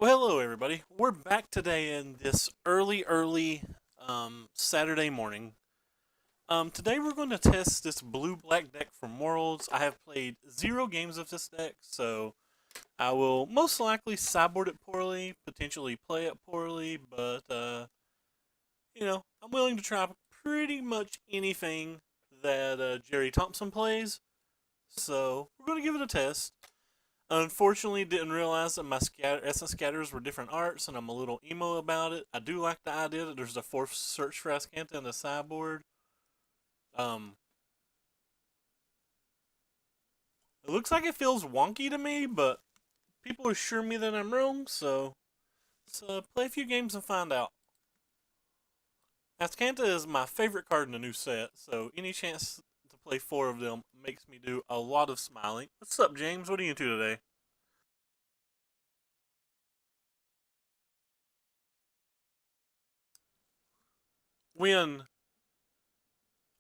Well, hello everybody. We're back today in this early Saturday morning. Today we're going to test this blue-black deck from Worlds. I have played 0 games of this deck, so I will most likely sideboard it poorly, potentially play it poorly, but I'm willing to try pretty much anything that Jerry Thompson plays. So we're going to give it a test. Unfortunately, didn't realize that my essence scatters were different arts, and I'm a little emo about it. I do like the idea that there's a fourth search for Ascanta in the sideboard. Um, it looks like it feels wonky to me, but people assure me that I'm wrong, so let's play a few games and find out. Ascanta is my favorite card in the new set, so any chance to play 4 of them makes me do a lot of smiling. What's up, James? What are you into today? When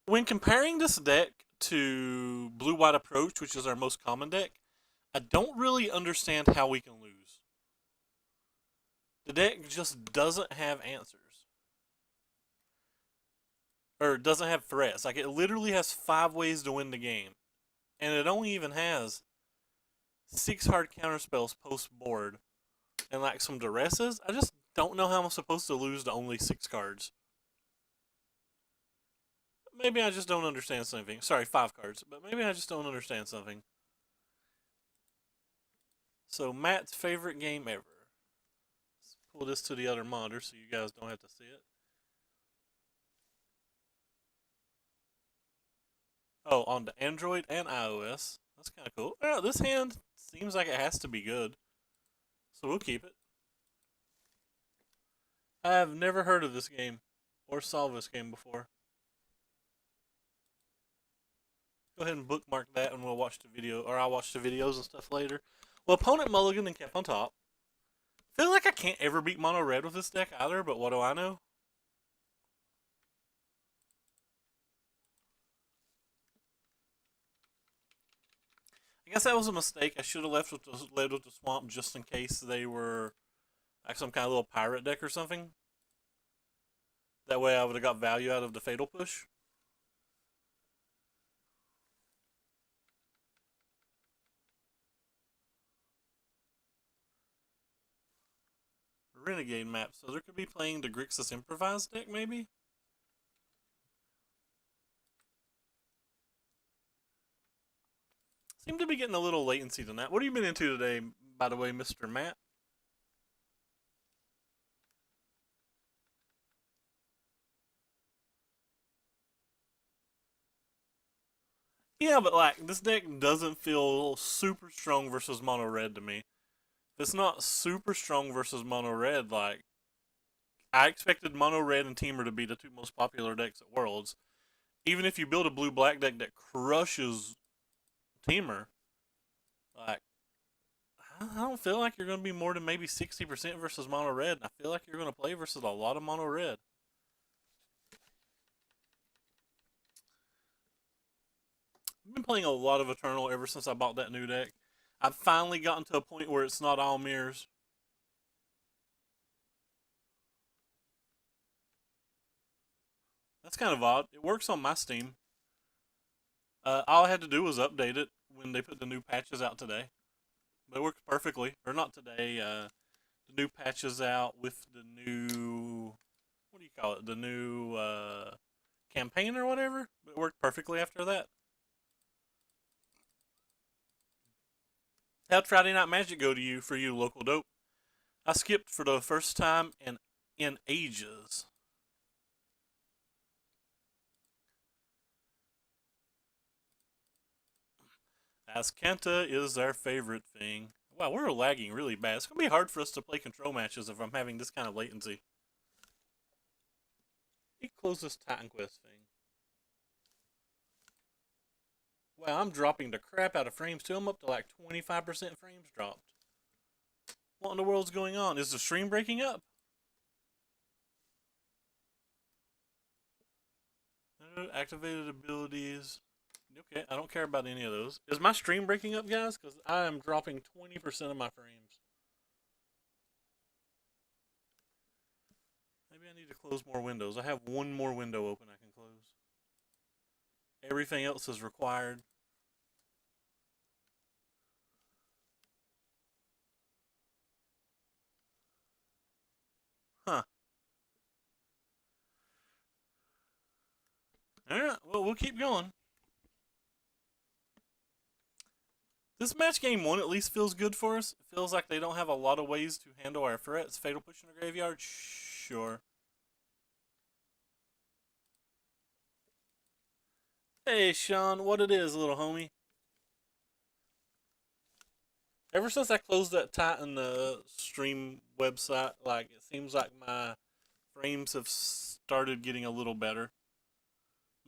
When comparing this deck to Blue White Approach, which is our most common deck, I don't really understand how we can lose. The deck just doesn't have answers. Or doesn't have threats. Like, it literally has 5 ways to win the game. And it only even has 6 hard counterspells post board. And, like, some duresses. I just don't know how I'm supposed to lose to only 6 cards. Maybe I just don't understand something. Sorry, 5 cards. But maybe I just don't understand something. So, Matt's favorite game ever. Let's pull this to the other monitor so you guys don't have to see it. Oh, on the Android and iOS. That's kind of cool. Yeah, this hand seems like it has to be good. So we'll keep it. I have never heard of this game or saw this game before. Go ahead and bookmark that and we'll watch the video, or I'll watch the videos and stuff later. Well, opponent mulligan and kept on top. Feel like I can't ever beat mono red with this deck either, but what do I know? I guess that was a mistake. I should have led with the swamp just in case they were like some kind of little pirate deck or something. That way I would have got value out of the fatal push. Renegade map, so there could be playing the Grixis improvised deck maybe? Seem to be getting a little latency tonight. What have you been into today, by the way, Mr. Matt? Yeah, but like, this deck doesn't feel super strong versus mono red to me. If it's not super strong versus mono red, like, I expected mono red and Teamer to be the 2 most popular decks at Worlds. Even if you build a blue black deck that crushes Teamer, like, I don't feel like you're going to be more than maybe 60% versus mono red. I feel like you're going to play versus a lot of mono red. I've been playing a lot of Eternal ever since I bought that new deck. I've finally gotten to a point where it's not all mirrors. That's kind of odd. It works on my Steam. All I had to do was update it when they put the new patches out today. But it works perfectly. Or not today. The new patches out with the new, what do you call it? The new campaign or whatever. But it worked perfectly after that. How'd Friday Night Magic go to you for you, local dope? I skipped for the first time in ages. Ascanta is our favorite thing. Wow, we're lagging really bad. It's going to be hard for us to play control matches if I'm having this kind of latency. Let me close this Titan Quest thing. Wow, I'm dropping the crap out of frames too. I'm up to like 25% frames dropped. What in the world's going on? Is the stream breaking up? Activated abilities. Okay, I don't care about any of those. Is my stream breaking up, guys? Because I am dropping 20% of my frames. I need to close more windows. I have one more window open I can close. Everything else is required. Huh. Alright, well, we'll keep going. This match game one at least feels good for us. It feels like they don't have a lot of ways to handle our threats. Fatal push in the graveyard? Sure. Hey, Sean, what it is, little homie? Ever since I closed that Titan stream website, like, it seems like my frames have started getting a little better.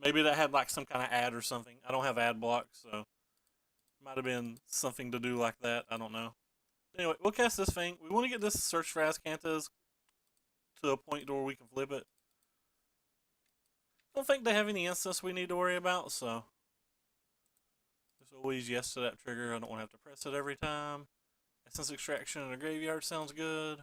Maybe that had like some kind of ad or something. I don't have ad block, so might have been something to do like that. I don't know. Anyway, we'll cast this thing. We want to get this search for Azcanthas to a point where we can flip it. Don't think they have any instants we need to worry about, so there's always yes to that trigger. I don't want to have to press it every time. Essence extraction in a graveyard sounds good.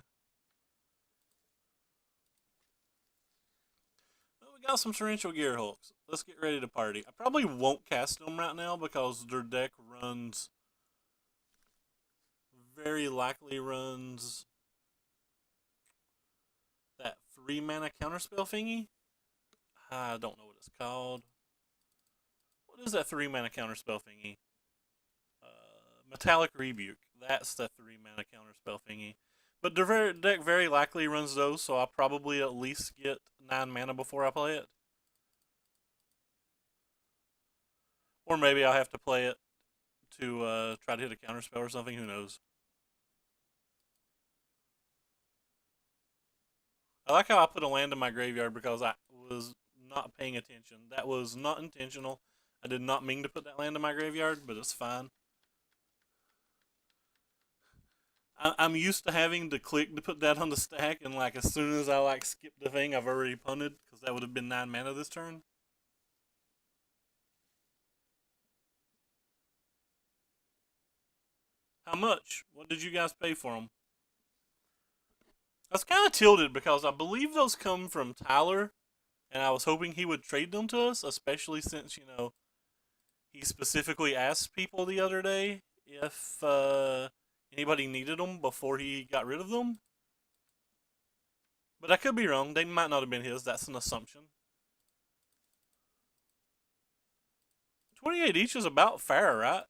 Well, we got some torrential gear hulks. Let's get ready to party. I probably won't cast them right now because their deck runs, very likely runs that 3 mana counterspell thingy. I don't know what it's called. What is that 3 mana counterspell thingy? Metallic Rebuke. That's the 3 mana counterspell thingy. But their deck very likely runs those, so I'll probably at least get 9 mana before I play it. Or maybe I'll have to play it to try to hit a counterspell or something. Who knows? I like how I put a land in my graveyard because I was not paying attention. That was not intentional. I did not mean to put that land in my graveyard, but it's fine. I'm used to having to click to put that on the stack, and like as soon as I like skip the thing, I've already punted because that would have been 9 mana this turn. How much? What did you guys pay for them? I was kind of tilted because I believe those come from Tyler, and I was hoping he would trade them to us, especially since, you know, he specifically asked people the other day if anybody needed them before he got rid of them. But I could be wrong. They might not have been his. That's an assumption. 28 each is about fair, right?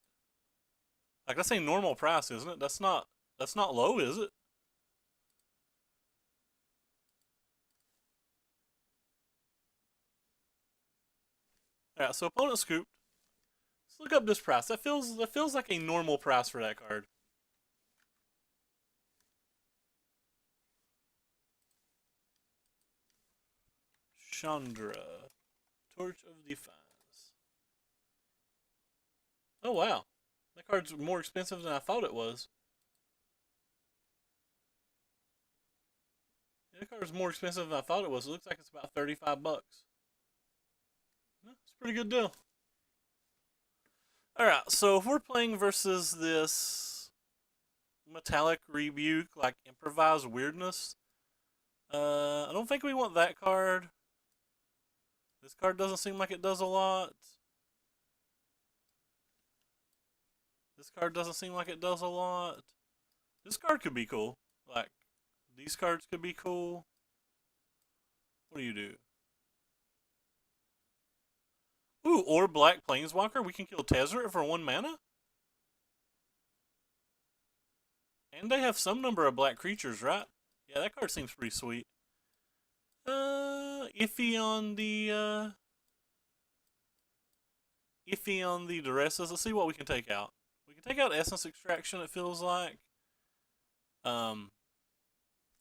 Like that's a normal price, isn't it? That's not low, is it? Alright, so opponent scooped. Let's look up this price. That feels like a normal price for that card. Chandra. Torch of Defiance. Oh wow. That card's more expensive than I thought it was. Yeah, that card's more expensive than I thought it was. It looks like it's about 35 bucks. It's a pretty good deal. Alright, so if we're playing versus this Metallic Rebuke, like Improvised Weirdness, I don't think we want that card. This card doesn't seem like it does a lot. This card doesn't seem like it does a lot. This card could be cool. Like, these cards could be cool. What do you do? Ooh, or Black Planeswalker. We can kill Tezzeret for 1 mana? And they have some number of black creatures, right? Yeah, that card seems pretty sweet. Iffy on the Duresses. Let's see what we can take out. We can take out Essence Extraction, it feels like. I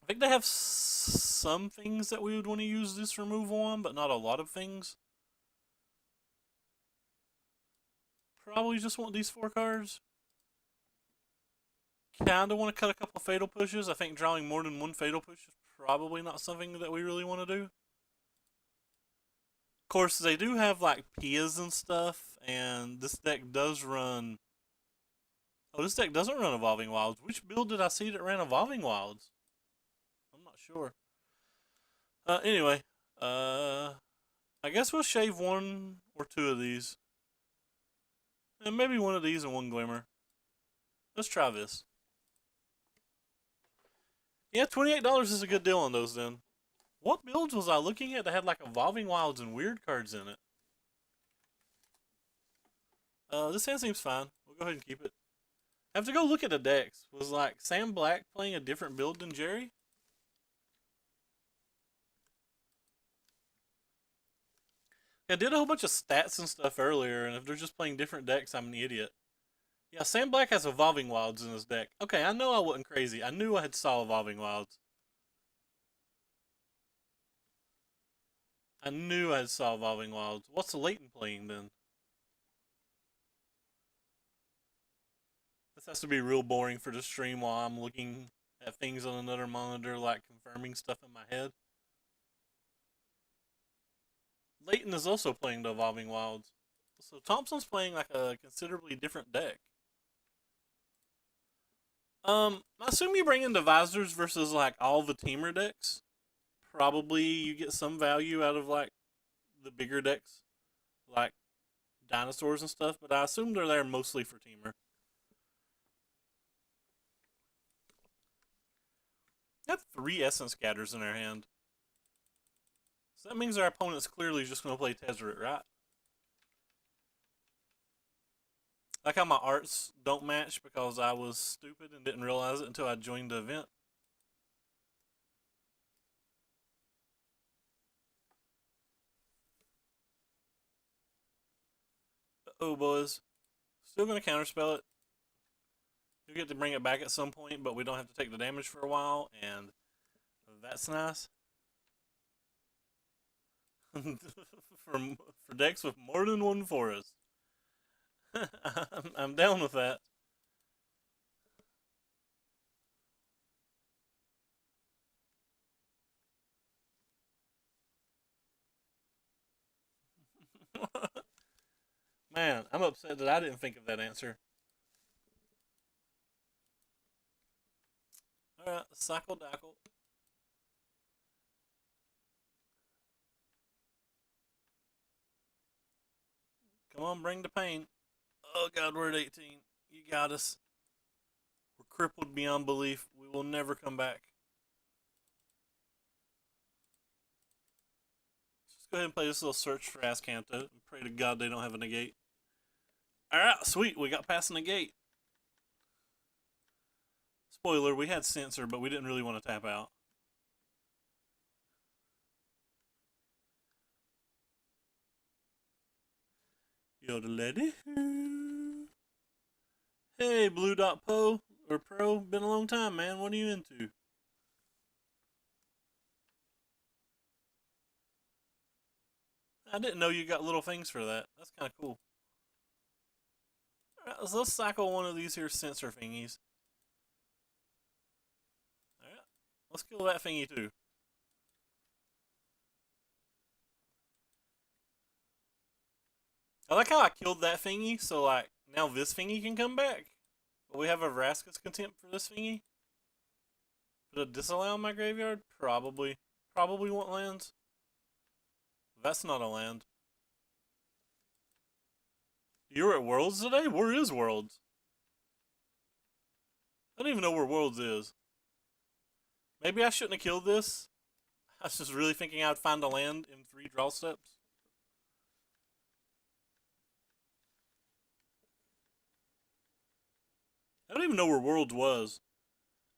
think they have some things that we would want to use this removal on, but not a lot of things. Probably just want these 4 cards. Kinda want to cut a couple Fatal Pushes. I think drawing more than 1 Fatal Push is probably not something that we really want to do. Of course, they do have like Pias and stuff, and this deck does run... Oh, this deck doesn't run Evolving Wilds. Which build did I see that ran Evolving Wilds? I'm not sure. Anyway, uh, I guess we'll shave one or two of these. And maybe one of these and one glimmer. Let's try this. Yeah, $28 is a good deal on those then. What builds was I looking at that had like Evolving Wilds and weird cards in it? This hand seems fine. We'll go ahead and keep it. I have to go look at the decks. Was like Sam Black playing a different build than Jerry? I did a whole bunch of stats and stuff earlier, and if they're just playing different decks, I'm an idiot. Yeah, Sam Black has Evolving Wilds in his deck. Okay, I know I wasn't crazy. I knew I had saw Evolving Wilds. I knew I had saw Evolving Wilds. What's Leighton playing then? This has to be real boring for the stream while I'm looking at things on another monitor, like confirming stuff in my head. Leighton is also playing the Evolving Wilds. So Thompson's playing like a considerably different deck. I assume you bring in the Visors versus like all the teamer decks. Probably you get some value out of like the bigger decks, like dinosaurs and stuff, but I assume they're there mostly for teamer. They have 3 Essence Scatters in their hand. So that means our opponent's clearly just going to play Tezzeret, right? Like how my arts don't match because I was stupid and didn't realize it until I joined the event. Uh-oh, boys. Still going to counterspell it. You get to bring it back at some point, but we don't have to take the damage for a while, and that's nice. for decks with more than one forest. I'm down with that. Man, I'm upset that I didn't think of that answer. Alright, Cycle Dackle. Come on, bring the pain. Oh god, we're at 18. You got us. We're crippled beyond belief. We will never come back. Let's just go ahead and play this little search for Ascanto and pray to God they don't have a negate. Alright, sweet. We got past the negate. Spoiler, we had Censor, but we didn't really want to tap out. Yodelady. Hey, Blue Dot Po or Pro, been a long time, man. What are you into? I didn't know you got little things for that. That's kind of cool. Alright, so let's cycle one of these here sensor thingies. Alright, let's kill that thingy too. I like how I killed that thingy, so like now this thingy can come back. But we have a Vraska's Contempt for this thingy. Did it disallow my graveyard? Probably. Probably want lands. That's not a land. You're at Worlds today? Where is Worlds? I don't even know where Worlds is. Maybe I shouldn't have killed this. I was just really thinking I'd find a land in 3 draw steps. I don't even know where Worlds was.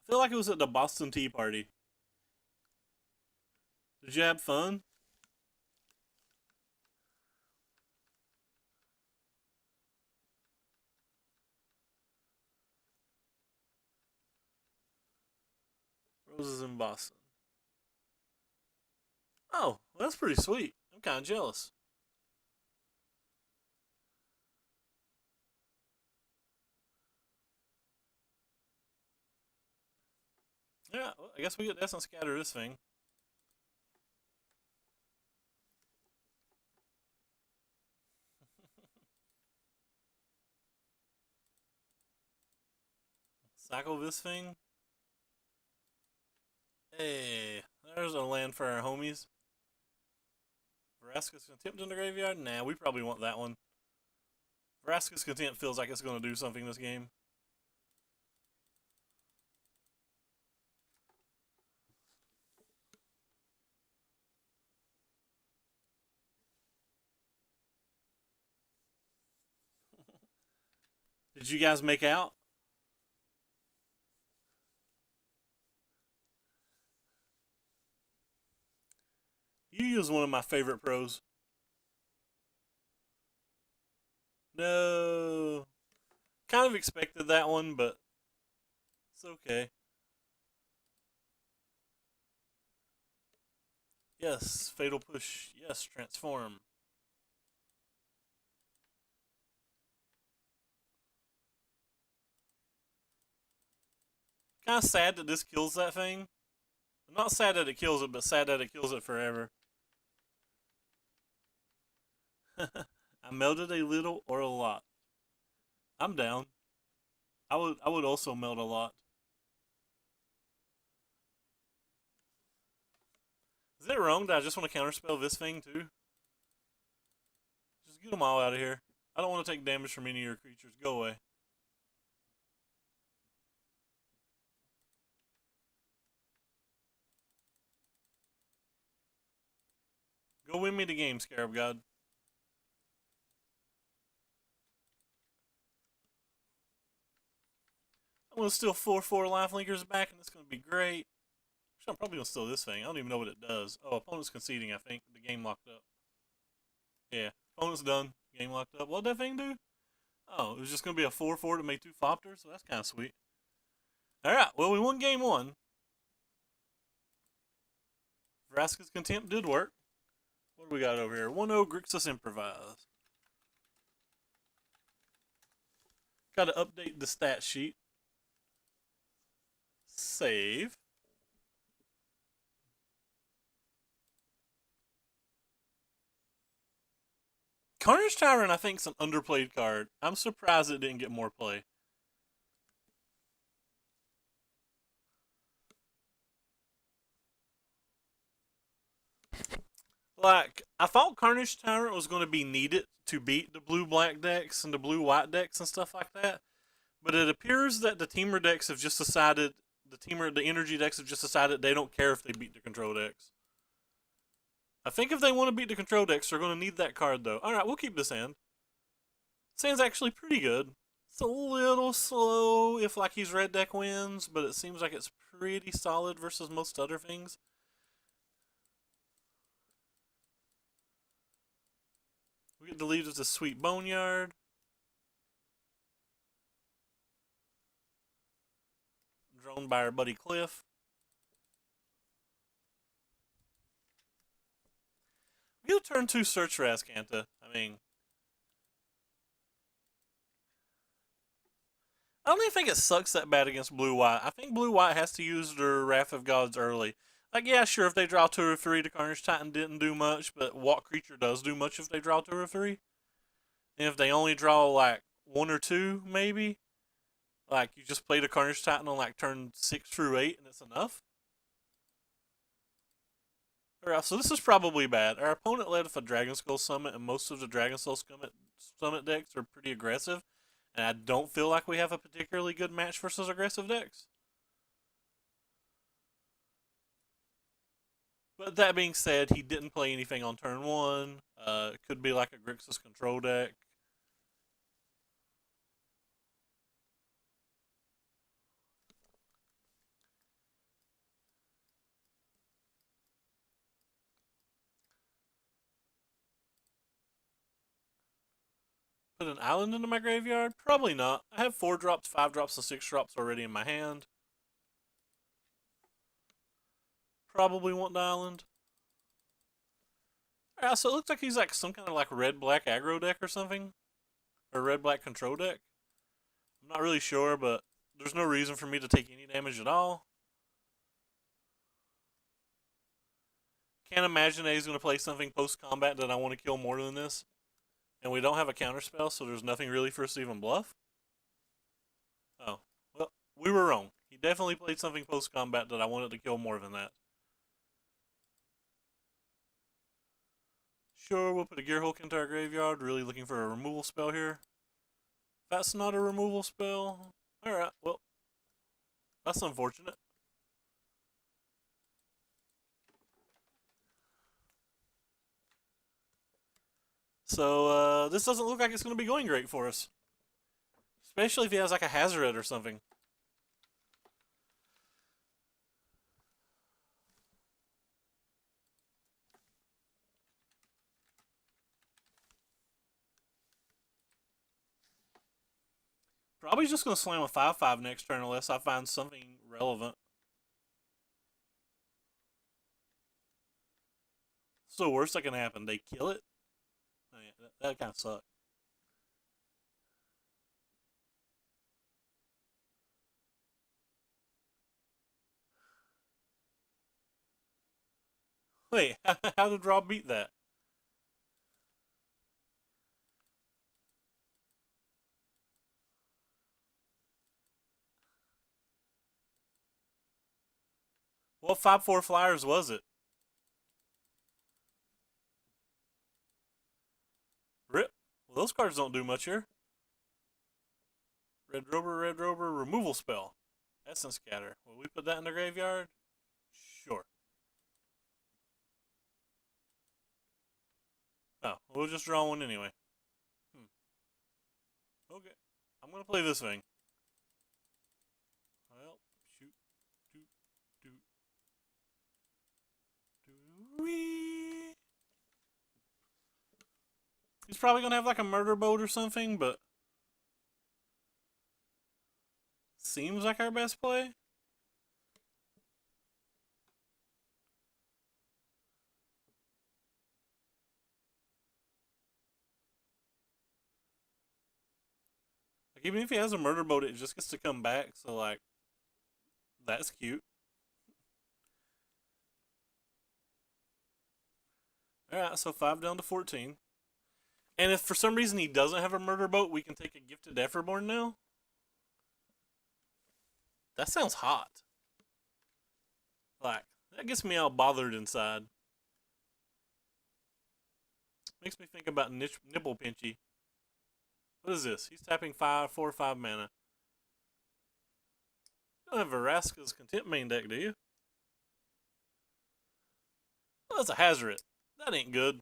I feel like it was at the Boston Tea Party. Did you have fun? Roses in Boston. Oh, well, that's pretty sweet. I'm kind of jealous. Yeah, well, I guess we get Essence Scatter this thing. Cycle this thing. Hey, There's a land for our homies. Vraska's Contempt in the graveyard? Nah, we probably want that one. Vraska's Contempt feels like it's going to do something this game. Did you guys make out? You use one of my favorite pros. No. Kind of expected that one, but it's okay. Yes, Fatal Push. Yes, Transform. Kind of sad that this kills that thing. I'm not sad that it kills it, but sad that it kills it forever. I melted a little or a lot. I'm down. I would also melt a lot. Is it wrong that I just want to counterspell this thing too? Just get them all out of here. I don't want to take damage from any of your creatures. Go away. Go win me the game, Scarab God. I'm going to steal 4/4 Lifelinkers back, and it's going to be great. Actually, I'm probably going to steal this thing. I don't even know what it does. Oh, opponent's conceding, I think. The game locked up. Yeah, opponent's done. Game locked up. What'd that thing do? Oh, it was just going to be a 4/4 to make 2 Thopters, so that's kind of sweet. Alright, well, we won game 1. Vraska's Contempt did work. What do we got over here? 1-0 Grixis Improvise. Got to update the stat sheet. Save. Carnage Tyrant, I think, is an underplayed card. I'm surprised it didn't get more play. Like, I thought Carnage Tyrant was going to be needed to beat the blue-black decks and the blue-white decks and stuff like that. But it appears that the teamer decks have just decided, the energy decks have just decided they don't care if they beat the control decks. I think if they want to beat the control decks, they're going to need that card, though. Alright, we'll keep this hand. This hand's actually pretty good. It's a little slow if, like, he's red deck wins, but it seems like it's pretty solid versus most other things. We get to leave with a sweet Boneyard. Drawn by our buddy Cliff. We get a turn 2 search for Azcanta. I mean, I don't even think it sucks that bad against blue-white. I think blue-white has to use their Wrath of Gods early. Like, yeah, sure, if they draw 2 or 3, the Carnage Titan didn't do much, but what creature does do much if they draw 2 or 3? And if they only draw, like, 1 or 2, maybe? Like, you just play the Carnage Titan on, like, turn 6 through 8, and it's enough? Alright, so this is probably bad. Our opponent led with a Dragon Skull Summit, and most of the Dragon Skull Summit decks are pretty aggressive. And I don't feel like we have a particularly good match versus aggressive decks. But that being said, he didn't play anything on turn 1. It could be like a Grixis control deck. Put an island into my graveyard? Probably not. I have 4 drops, 5 drops, and 6 drops already in my hand. Probably want the island. Alright, so it looks like he's like some kind of like red-black aggro deck or something. Or red-black control deck. I'm not really sure, but there's no reason for me to take any damage at all. Can't imagine that he's going to play something post-combat that I want to kill more than this. And we don't have a counterspell, so there's nothing really for us to even bluff. Oh, well, we were wrong. He definitely played something post-combat that I wanted to kill more than that. Sure, we'll put a gear hulk into our graveyard. Really looking for a removal spell here. That's not a removal spell. Alright, well, that's unfortunate. So, this doesn't look like it's going to be going great for us. Especially if he has like a Hazoret or something. Probably just going to slam a 5/5 next turn unless I find something relevant. So the worst that can happen, they kill it? Oh, yeah, that kind of sucks. Wait, how did Draw beat that? What 5/4 flyers was it? Rip. Well, those cards don't do much here. Red Rover, removal spell. Essence Scatter. Will we put that in the graveyard? Sure. Oh, we'll just draw one anyway. Okay. I'm going to play this thing. Well, shoot. Doot, doot. Wee. He's probably going to have like a murder boat or something, but seems like our best play. Like, even if he has a murder boat, it just gets to come back, so like, that's cute. Alright, so 5 down to 14. And if for some reason he doesn't have a murder boat, we can take a gifted Efferborn now? That sounds hot. Like, that gets me all bothered inside. Makes me think about Nipple Pinchy. What is this? He's tapping 4 or 5 mana. You don't have Vraska's Contempt main deck, do you? Well, that's a Hazoret. That ain't good.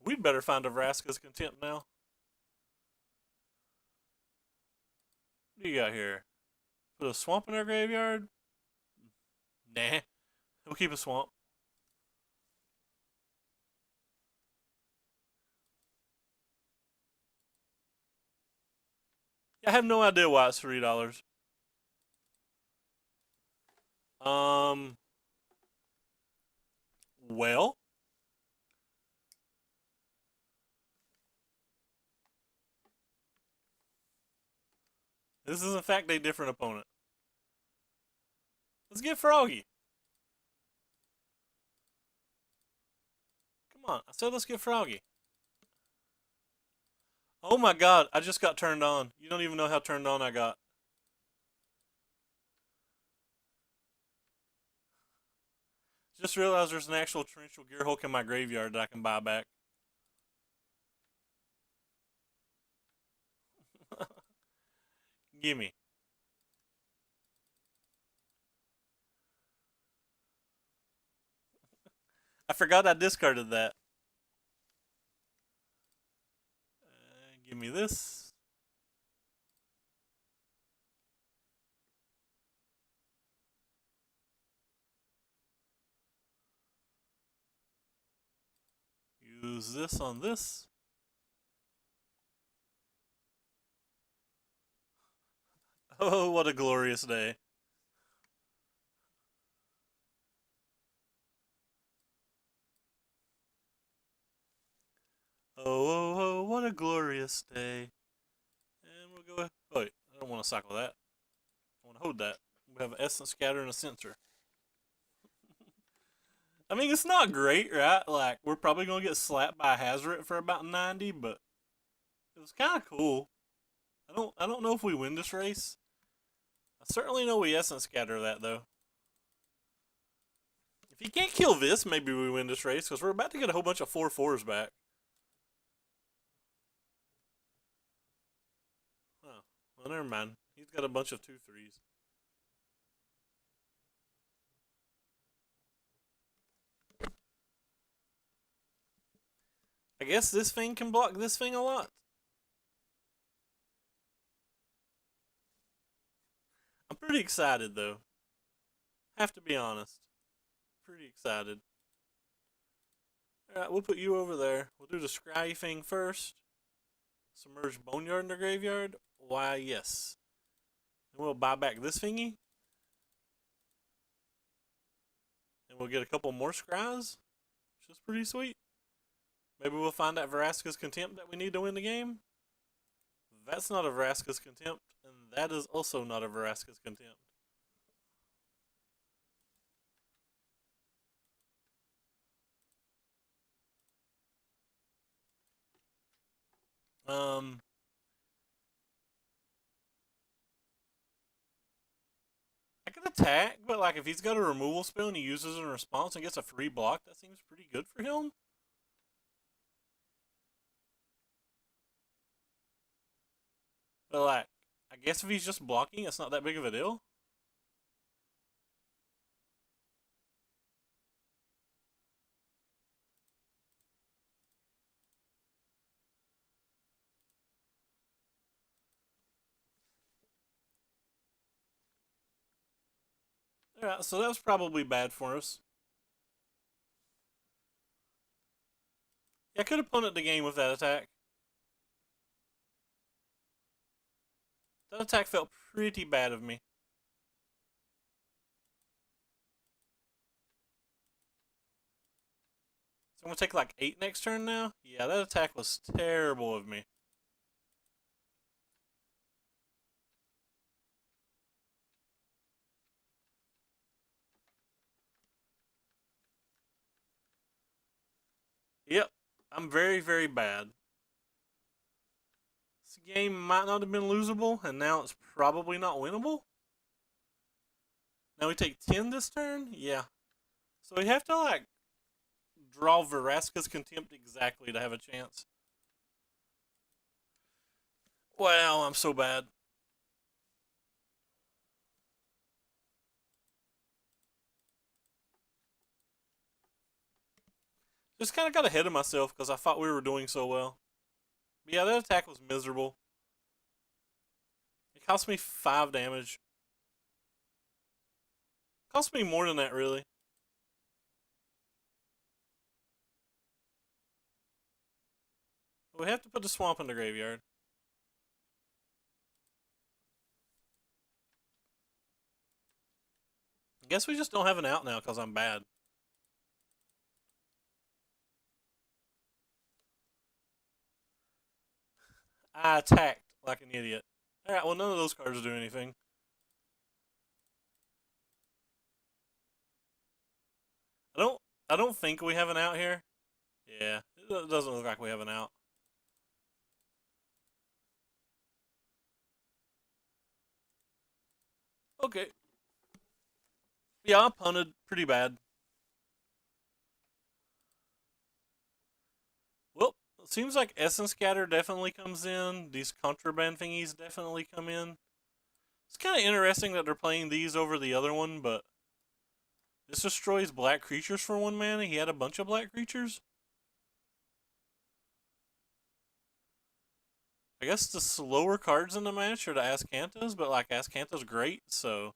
We'd better find a Vraska's Contempt now. What do you got here? Put a swamp in our graveyard? Nah. We'll keep a swamp. I have no idea why it's $3. Well. This is in fact a different opponent. Let's get Froggy. Come on, I said let's get Froggy. Oh my god, I just got turned on. You don't even know how turned on I got. Just realized there's an actual torrential gear hulk in my graveyard that I can buy back. Gimme. I forgot I discarded that. Give me this. Use this on this. Oh, what a glorious day. Oh, what a glorious day. And we'll go. Oh, wait, I don't want to cycle that. I want to hold that. We have an Essence Scatter and a Sensor. I mean, it's not great, right? Like, we're probably going to get slapped by a Hazoret for about 90, but it was kind of cool. I don't know if we win this race. I certainly know we Essence Scatter that, though. If he can't kill this, maybe we win this race because we're about to get a whole bunch of 4/4s back. Oh, well, never mind. He's got a bunch of 2/3s. I guess this thing can block this thing a lot. I'm pretty excited though. Have to be honest. Pretty excited. Alright, we'll put you over there. We'll do the scry thing first. Submerge boneyard in the graveyard. Why, yes. Then we'll buy back this thingy. And we'll get a couple more scries, which is pretty sweet. Maybe we'll find that Vraska's Contempt that we need to win the game. That's not a Vraska's Contempt, and that is also not a Vraska's Contempt. I could attack, but like if he's got a removal spell and he uses it in response and gets a free block, that seems pretty good for him. But like, I guess if he's just blocking, it's not that big of a deal. Alright, so that was probably bad for us. Yeah, I could have punted the game with that attack. That attack felt pretty bad of me. So I'm going to take like 8 next turn now? Yeah, that attack was terrible of me. Yep, I'm very, very bad. This game might not have been losable, and now it's probably not winnable. Now we take 10 this turn? Yeah. So we have to, like, draw Vraska's Contempt exactly to have a chance. Wow, I'm so bad. Just kind of got ahead of myself because I thought we were doing so well. But yeah, that attack was miserable. It cost me 5 damage. It cost me more than that, really. We have to put the swamp in the graveyard. I guess we just don't have an out now because I'm bad. I attacked like an idiot. Alright, well none of those cards do anything. I don't think we have an out here. Yeah, it doesn't look like we have an out. Okay. Yeah, I punted pretty bad. Well, it seems like Essence Scatter definitely comes in. These contraband thingies definitely come in. It's kind of interesting that they're playing these over the other one, but this destroys black creatures for 1 mana. He had a bunch of black creatures. I guess the slower cards in the match are the Ascanthas, but like Ascantha's great, so.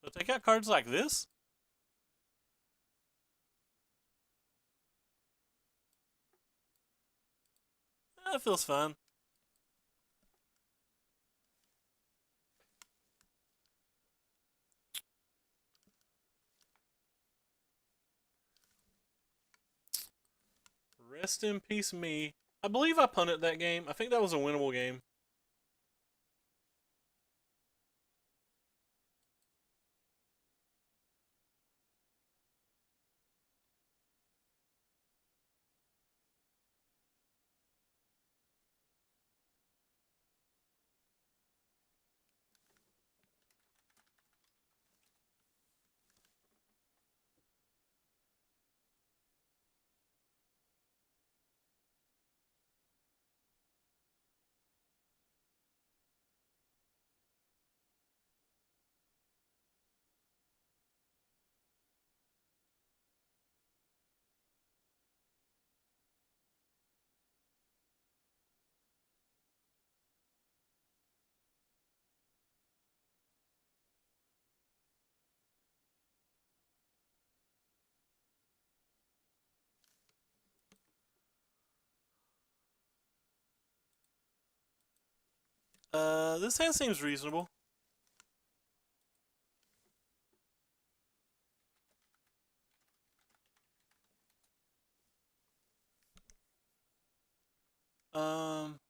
So take out cards like this. That feels fine. Rest in peace, me. I believe I punted that game. I think that was a winnable game. This hand seems reasonable. Um,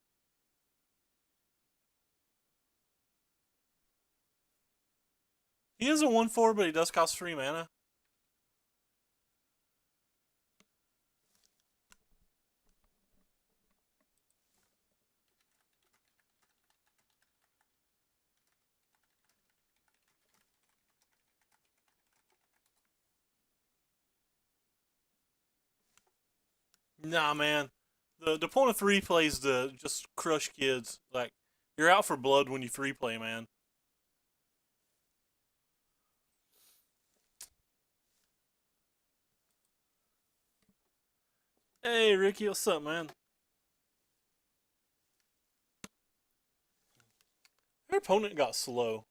he is a 1/4, but he does cost 3 mana. Nah, man. The point of 3 play is to just crush kids. Like, you're out for blood when you 3 play, man. Hey, Ricky, what's up, man? Our opponent got slow.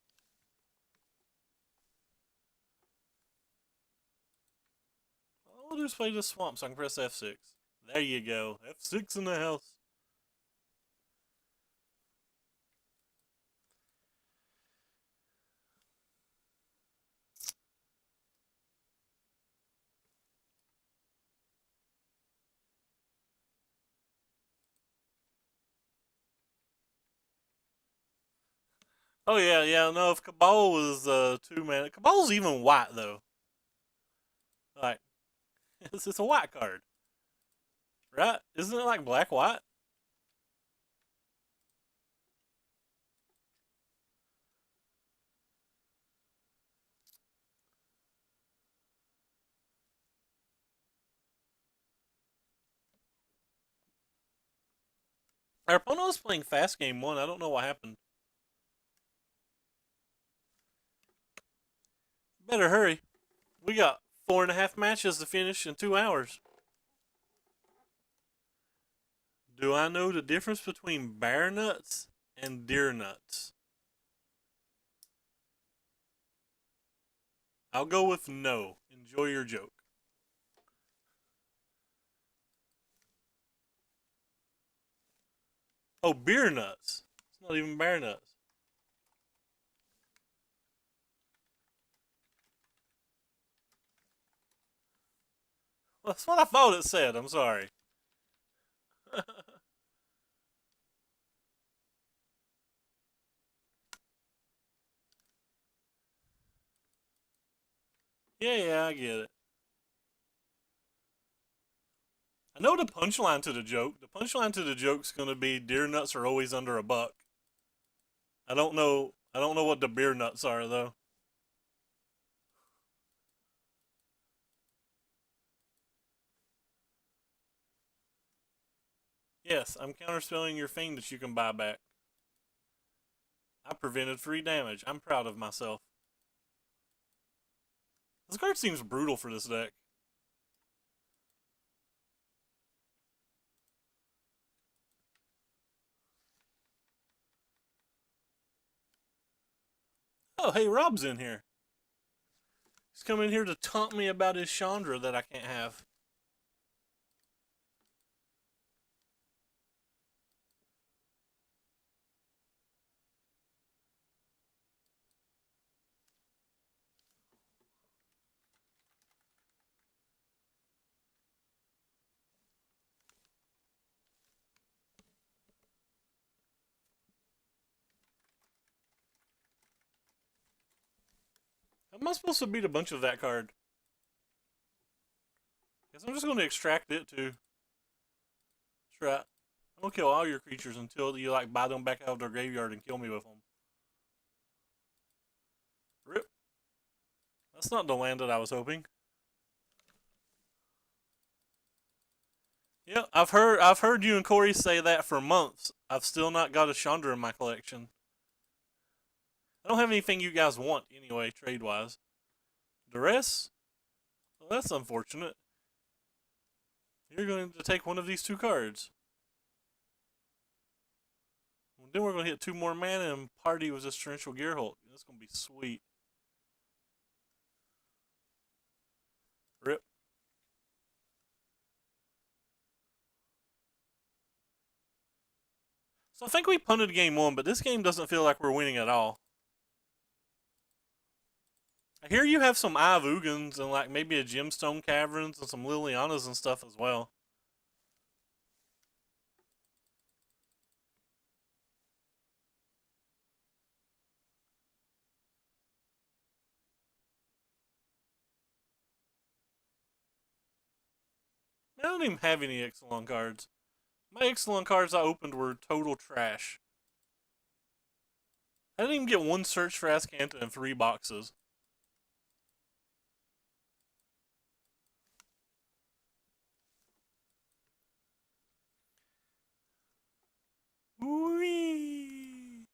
All I'll do is play this swamp so I can press F6. There you go. F6 in the house. Oh, yeah, yeah. No, if Cabal was 2 mana. Cabal's even white, though. Like, it's a white card. Right? Isn't it like black white? Our opponent was playing fast game 1. I don't know what happened. Better hurry. We got 4.5 matches to finish in 2 hours. Do I know the difference between bear nuts and deer nuts? I'll go with no. Enjoy your joke. Oh, beer nuts. It's not even bear nuts. Well, that's what I thought it said. I'm sorry. Yeah, yeah, I get it. I know the punchline to the joke. The punchline to the joke's gonna be deer nuts are always under $1. I don't know. I don't know what the beer nuts are though. Yes, I'm counterspelling your thing that you can buy back. I prevented 3 damage. I'm proud of myself. This card seems brutal for this deck. Oh, hey, Rob's in here. He's coming here to taunt me about his Chandra that I can't have. How am I supposed to beat a bunch of that card? Guess I'm just going to extract it too. That's right. I'm going to kill all your creatures until you like buy them back out of their graveyard and kill me with them. Rip. That's not the land that I was hoping. Yeah, I've heard you and Corey say that for months. I've still not got a Chandra in my collection. I don't have anything you guys want anyway, trade wise. Duress? Well, that's unfortunate. You're going to take one of these 2 cards. Well, then we're going to hit 2 more mana and party with this Torrential Gearhulk. That's going to be sweet. Rip. So I think we punted game one, but this game doesn't feel like we're winning at all. I hear you have some Ivugans and like maybe a Gemstone Caverns and some Lilianas and stuff as well. I don't even have any Ixalan cards. My Ixalan cards I opened were total trash. I didn't even get one search for Ascanta in 3 boxes. Whee!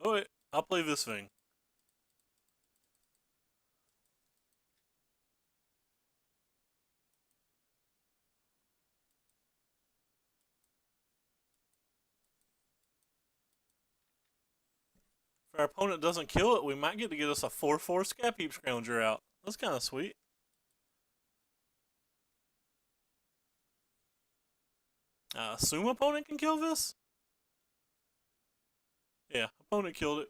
Oh wait, I'll play this thing. If our opponent doesn't kill it, we might get to get us a 4/4 Scap Heap Scrounger out. That's kind of sweet. Assume opponent can kill this? Yeah, opponent killed it.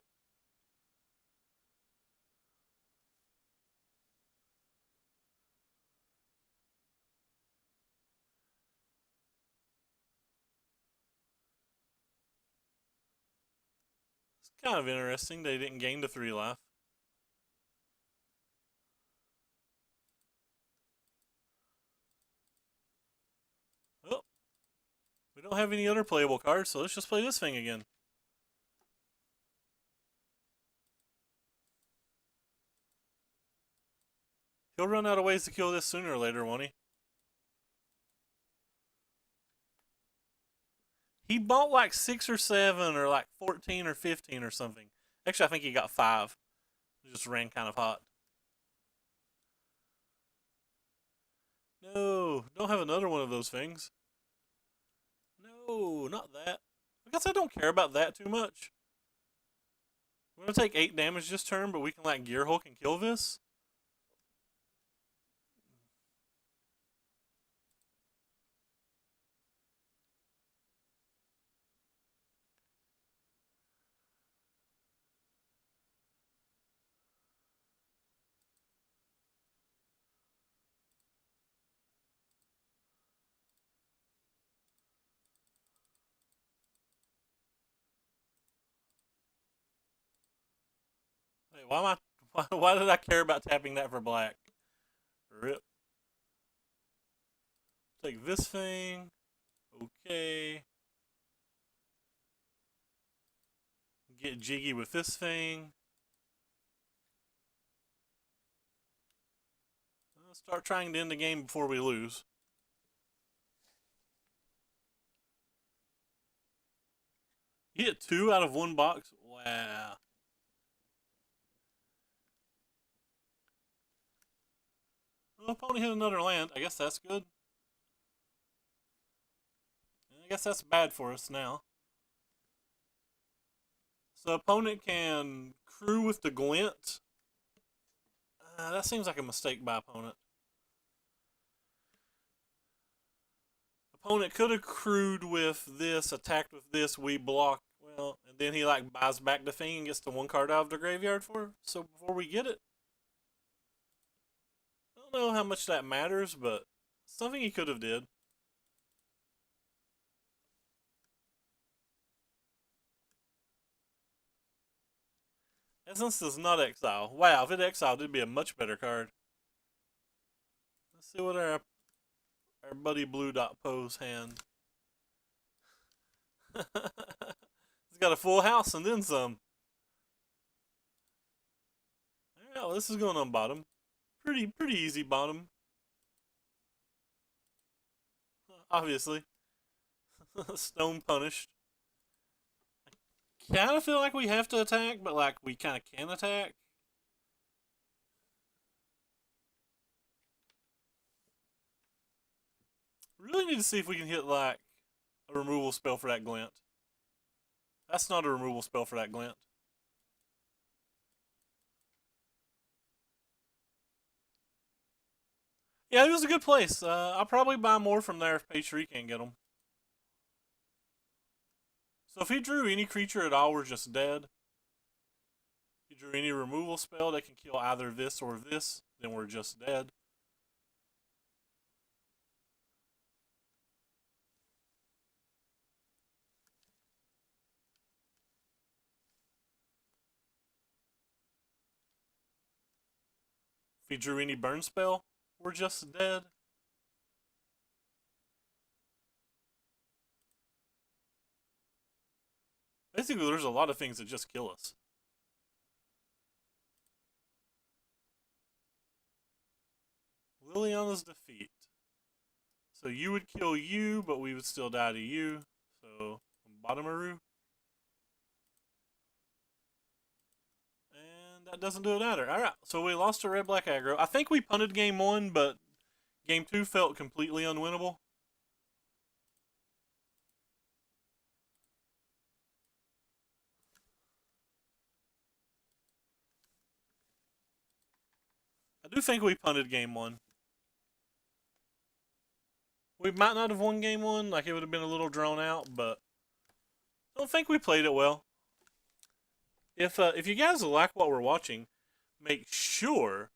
It's kind of interesting they didn't gain to 3 life. Oh, we don't have any other playable cards, so let's just play this thing again. He'll run out of ways to kill this sooner or later, won't he? He bought like 6 or 7 or like 14 or 15 or something. Actually, I think he got 5. It just ran kind of hot. No, don't have another one of those things. No, not that. I guess I don't care about that too much. We're gonna take 8 damage this turn, but we can like Gear Hulk and kill this. Wait, why am I? Why did I care about tapping that for black? Rip. Take this thing. Okay. Get jiggy with this thing. Let's start trying to end the game before we lose. You hit 2 out of 1 box? Wow. Well, opponent hit another land. I guess that's good. I guess that's bad for us now. So opponent can crew with the glint. That seems like a mistake by opponent. Opponent could have crewed with this, attacked with this, we block. Well, and then he like buys back the thing and gets the 1 card out of the graveyard for. So before we get it, I don't know how much that matters, but something he could have did. Essence does not exile. Wow, if it exiled, it'd be a much better card. Let's see what our buddy Blue Dot Poe's hand. He's got a full house and then some. Alright, well, this is going on bottom. Pretty easy bottom. Obviously. Stone punished. I kind of feel like we have to attack, but like we kind of can attack. Really need to see if we can hit like a removal spell for that glint. That's not a removal spell for that glint. Yeah, it was a good place. I'll probably buy more from there if page 3 can't get them. So if he drew any creature at all, we're just dead. If he drew any removal spell that can kill either this or this, then we're just dead. If he drew any burn spell, we're just dead. Basically, there's a lot of things that just kill us. Liliana's defeat. So you would kill you, but we would still die to you. So, Bottomaroo. And that doesn't do it either. Alright, so we lost to Red Black Aggro. I think we punted game 1, but game 2 felt completely unwinnable. I do think we punted game 1. We might not have won game 1, like it would have been a little drawn out, but I don't think we played it well. If you guys like what we're watching, make sure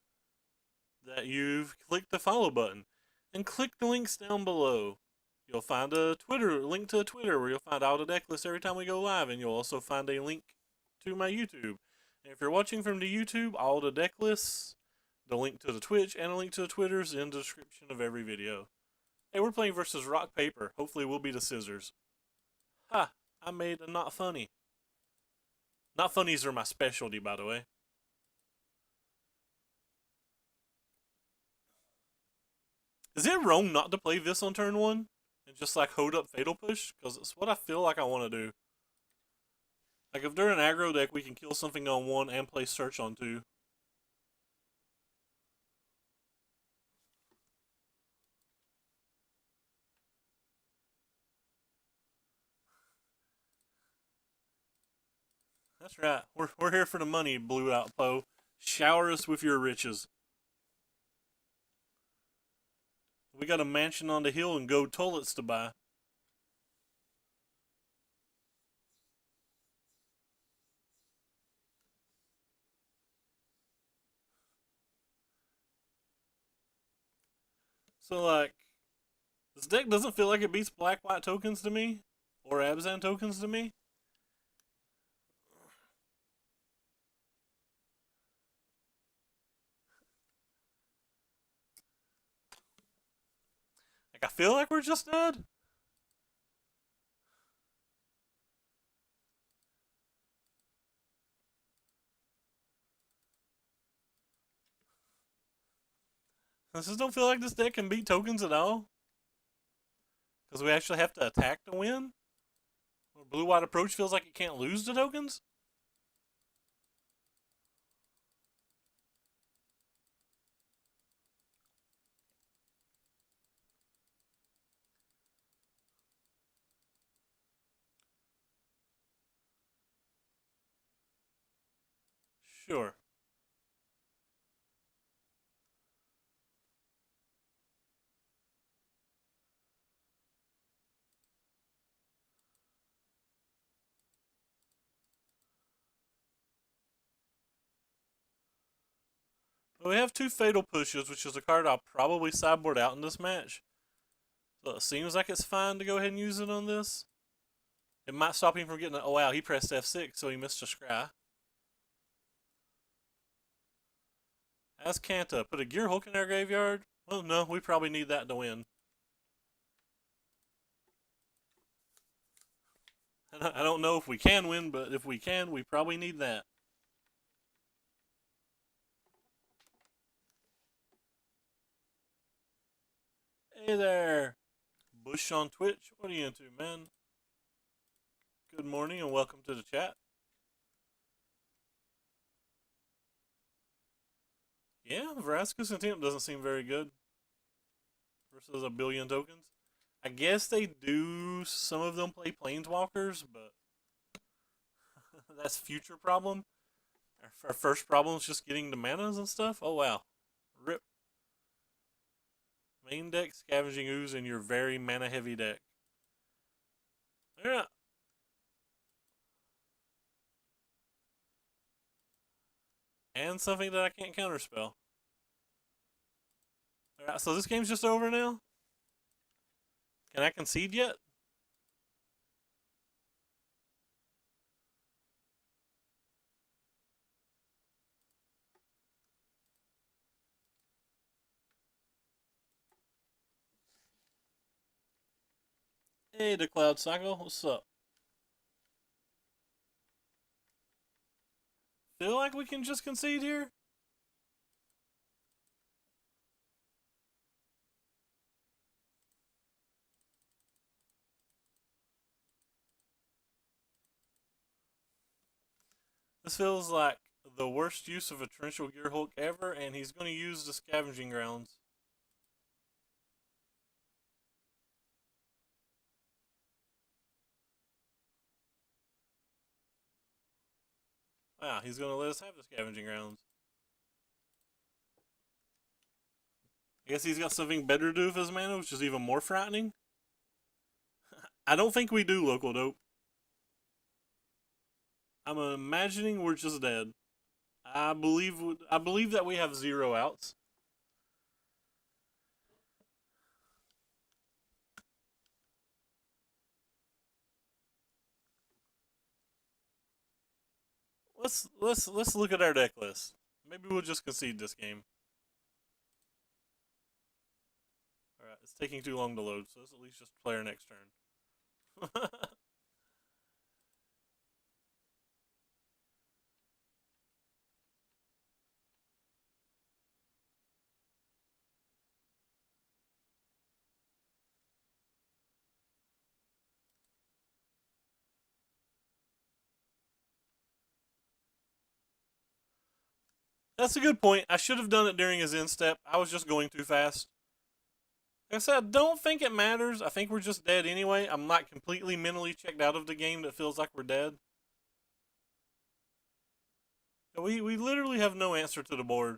that you've clicked the follow button and click the links down below. You'll find a link to a Twitter where you'll find all the deck lists every time we go live, and you'll also find a link to my YouTube. And if you're watching from the YouTube, all the deck lists, the link to the Twitch, and a link to the Twitters in the description of every video. Hey, we're playing versus rock, paper. Hopefully we'll be the scissors. Ha! I made a not funny. Not funnies are my specialty, by the way. Is it wrong not to play this on turn 1? And just like hold up Fatal Push? Because it's what I feel like I want to do. Like if they're an aggro deck, we can kill something on 1 and play Search on 2. That's right. We're here for the money, Blue Outpo. Shower us with your riches. We got a mansion on the hill and gold toilets to buy. So like, this deck doesn't feel like it beats black-white tokens to me, or Abzan tokens to me. Like I feel like we're just dead. I just don't feel like this deck can beat tokens at all. Because we actually have to attack to win. Blue-white approach feels like it can't lose to tokens. Sure. But we have 2 Fatal Pushes, which is a card I'll probably sideboard out in this match. So it seems like it's fine to go ahead and use it on this. It might stop him from getting oh wow, he pressed F6, so he missed a scry. As Kanta, put a Gear Hulk in our graveyard? Well, no, we probably need that to win. I don't know if we can win, but if we can, we probably need that. Hey there, Bush on Twitch. What are you into, man? Good morning and welcome to the chat. Yeah, Vraska's Contempt doesn't seem very good. Versus a billion tokens. I guess they do, some of them play Planeswalkers, but that's future problem. Our first problem is just getting the manas and stuff. Oh wow. Rip. Main deck, Scavenging Ooze, and your very mana heavy deck. Yeah. And something that I can't counterspell. Alright, so this game's just over now? Can I concede yet? Hey, the Cloud Cycle, what's up? Feel like we can just concede here? This feels like the worst use of a Torrential Gearhulk ever, and he's going to use the Scavenging Grounds. Wow, he's going to let us have the Scavenging Grounds. I guess he's got something better to do with his mana, which is even more frightening. I don't think we do, Local Dope. I'm imagining we're just dead. I believe that we have 0 outs. Let's look at our deck list. Maybe we'll just concede this game. Alright, it's taking too long to load, so let's at least just play our next turn. That's a good point. I should have done it during his end step. I was just going too fast. Like I said, I don't think it matters. I think we're just dead anyway. I'm not completely mentally checked out of the game that feels like we're dead. We literally have no answer to the board.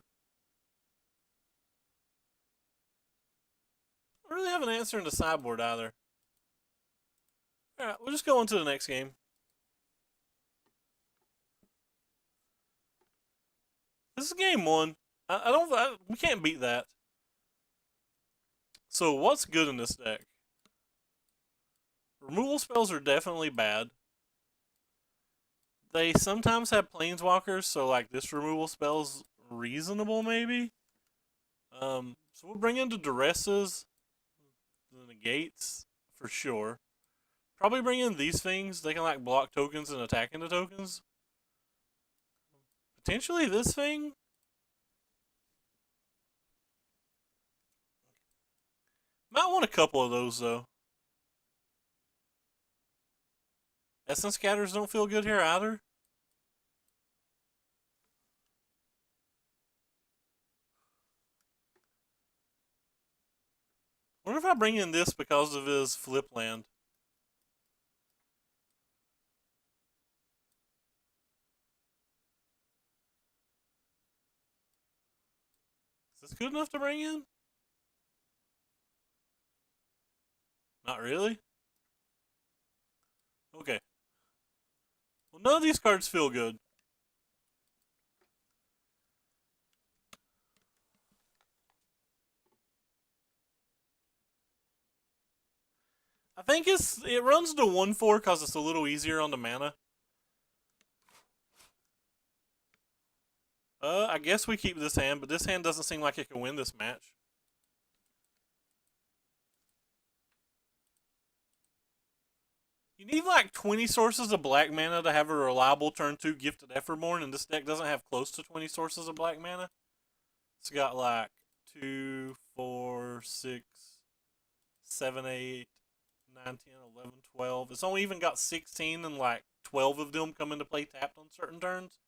I don't really have an answer in the sideboard either. Alright, we'll just go on to the next game. This is game 1. We can't beat that. So what's good in this deck? Removal spells are definitely bad. They sometimes have planeswalkers, so like this removal spell's reasonable maybe. So we'll bring in the duresses, the negates for sure. Probably bring in these things. They can like block tokens and attack into tokens. Potentially this thing. Might want a couple of those though. Essence scatters don't feel good here either. Wonder if I bring in this because of his flip land. Is this good enough to bring in? Not really. Okay. Well, none of these cards feel good. I think it runs to 1/4 because it's a little easier on the mana. I guess we keep this hand, but this hand doesn't seem like it can win this match. You need like 20 sources of black mana to have a reliable turn 2 Gifted Efferborn, and this deck doesn't have close to 20 sources of black mana. It's got like 2, 4, 6, 7, 8, 9, 10, 11, 12. It's only even got 16, and like 12 of them come into play tapped on certain turns.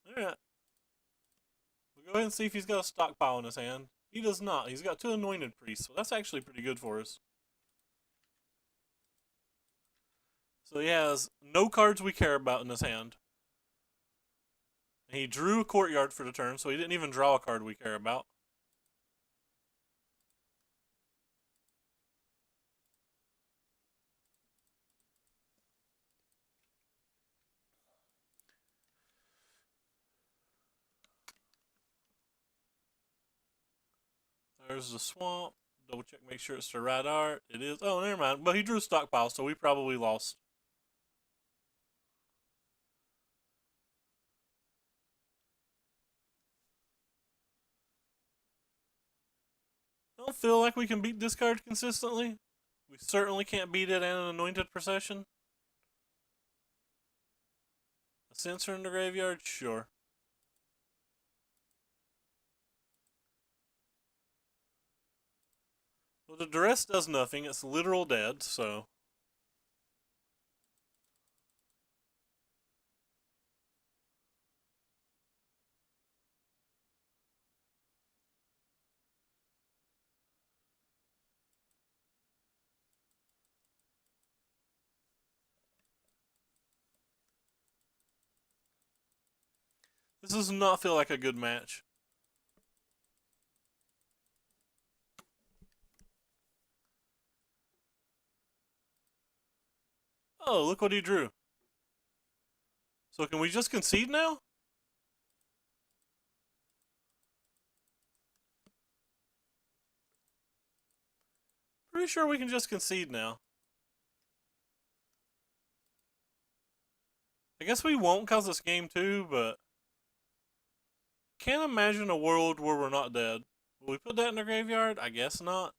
Alright. We'll go ahead and see if he's got a stockpile in his hand. He does not. He's got 2 Anointed Priests, so that's actually pretty good for us. So he has no cards we care about in his hand. And he drew a courtyard for the turn, so he didn't even draw a card we care about. There's the swamp. Double check, make sure it's the right art. It is. Oh, never mind. But he drew stockpile, so we probably lost. I don't feel like we can beat this card consistently. We certainly can't beat it in an anointed procession. A sensor in the graveyard? Sure. Well, the duress does nothing. It's literal dead, so. This does not feel like a good match. Oh, look what he drew. So can we just concede now? Pretty sure we can just concede now. I guess we won't cause it's game 2, but can't imagine a world where we're not dead. Will we put that in the graveyard? I guess not.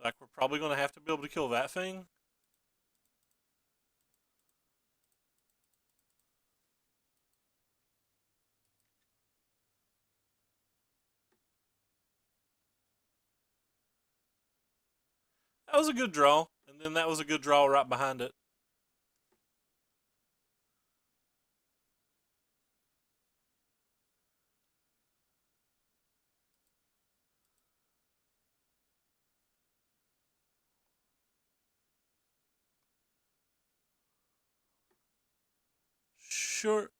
Like, we're probably going to have to be able to kill that thing. That was a good draw, and then that was a good draw right behind it. Sure.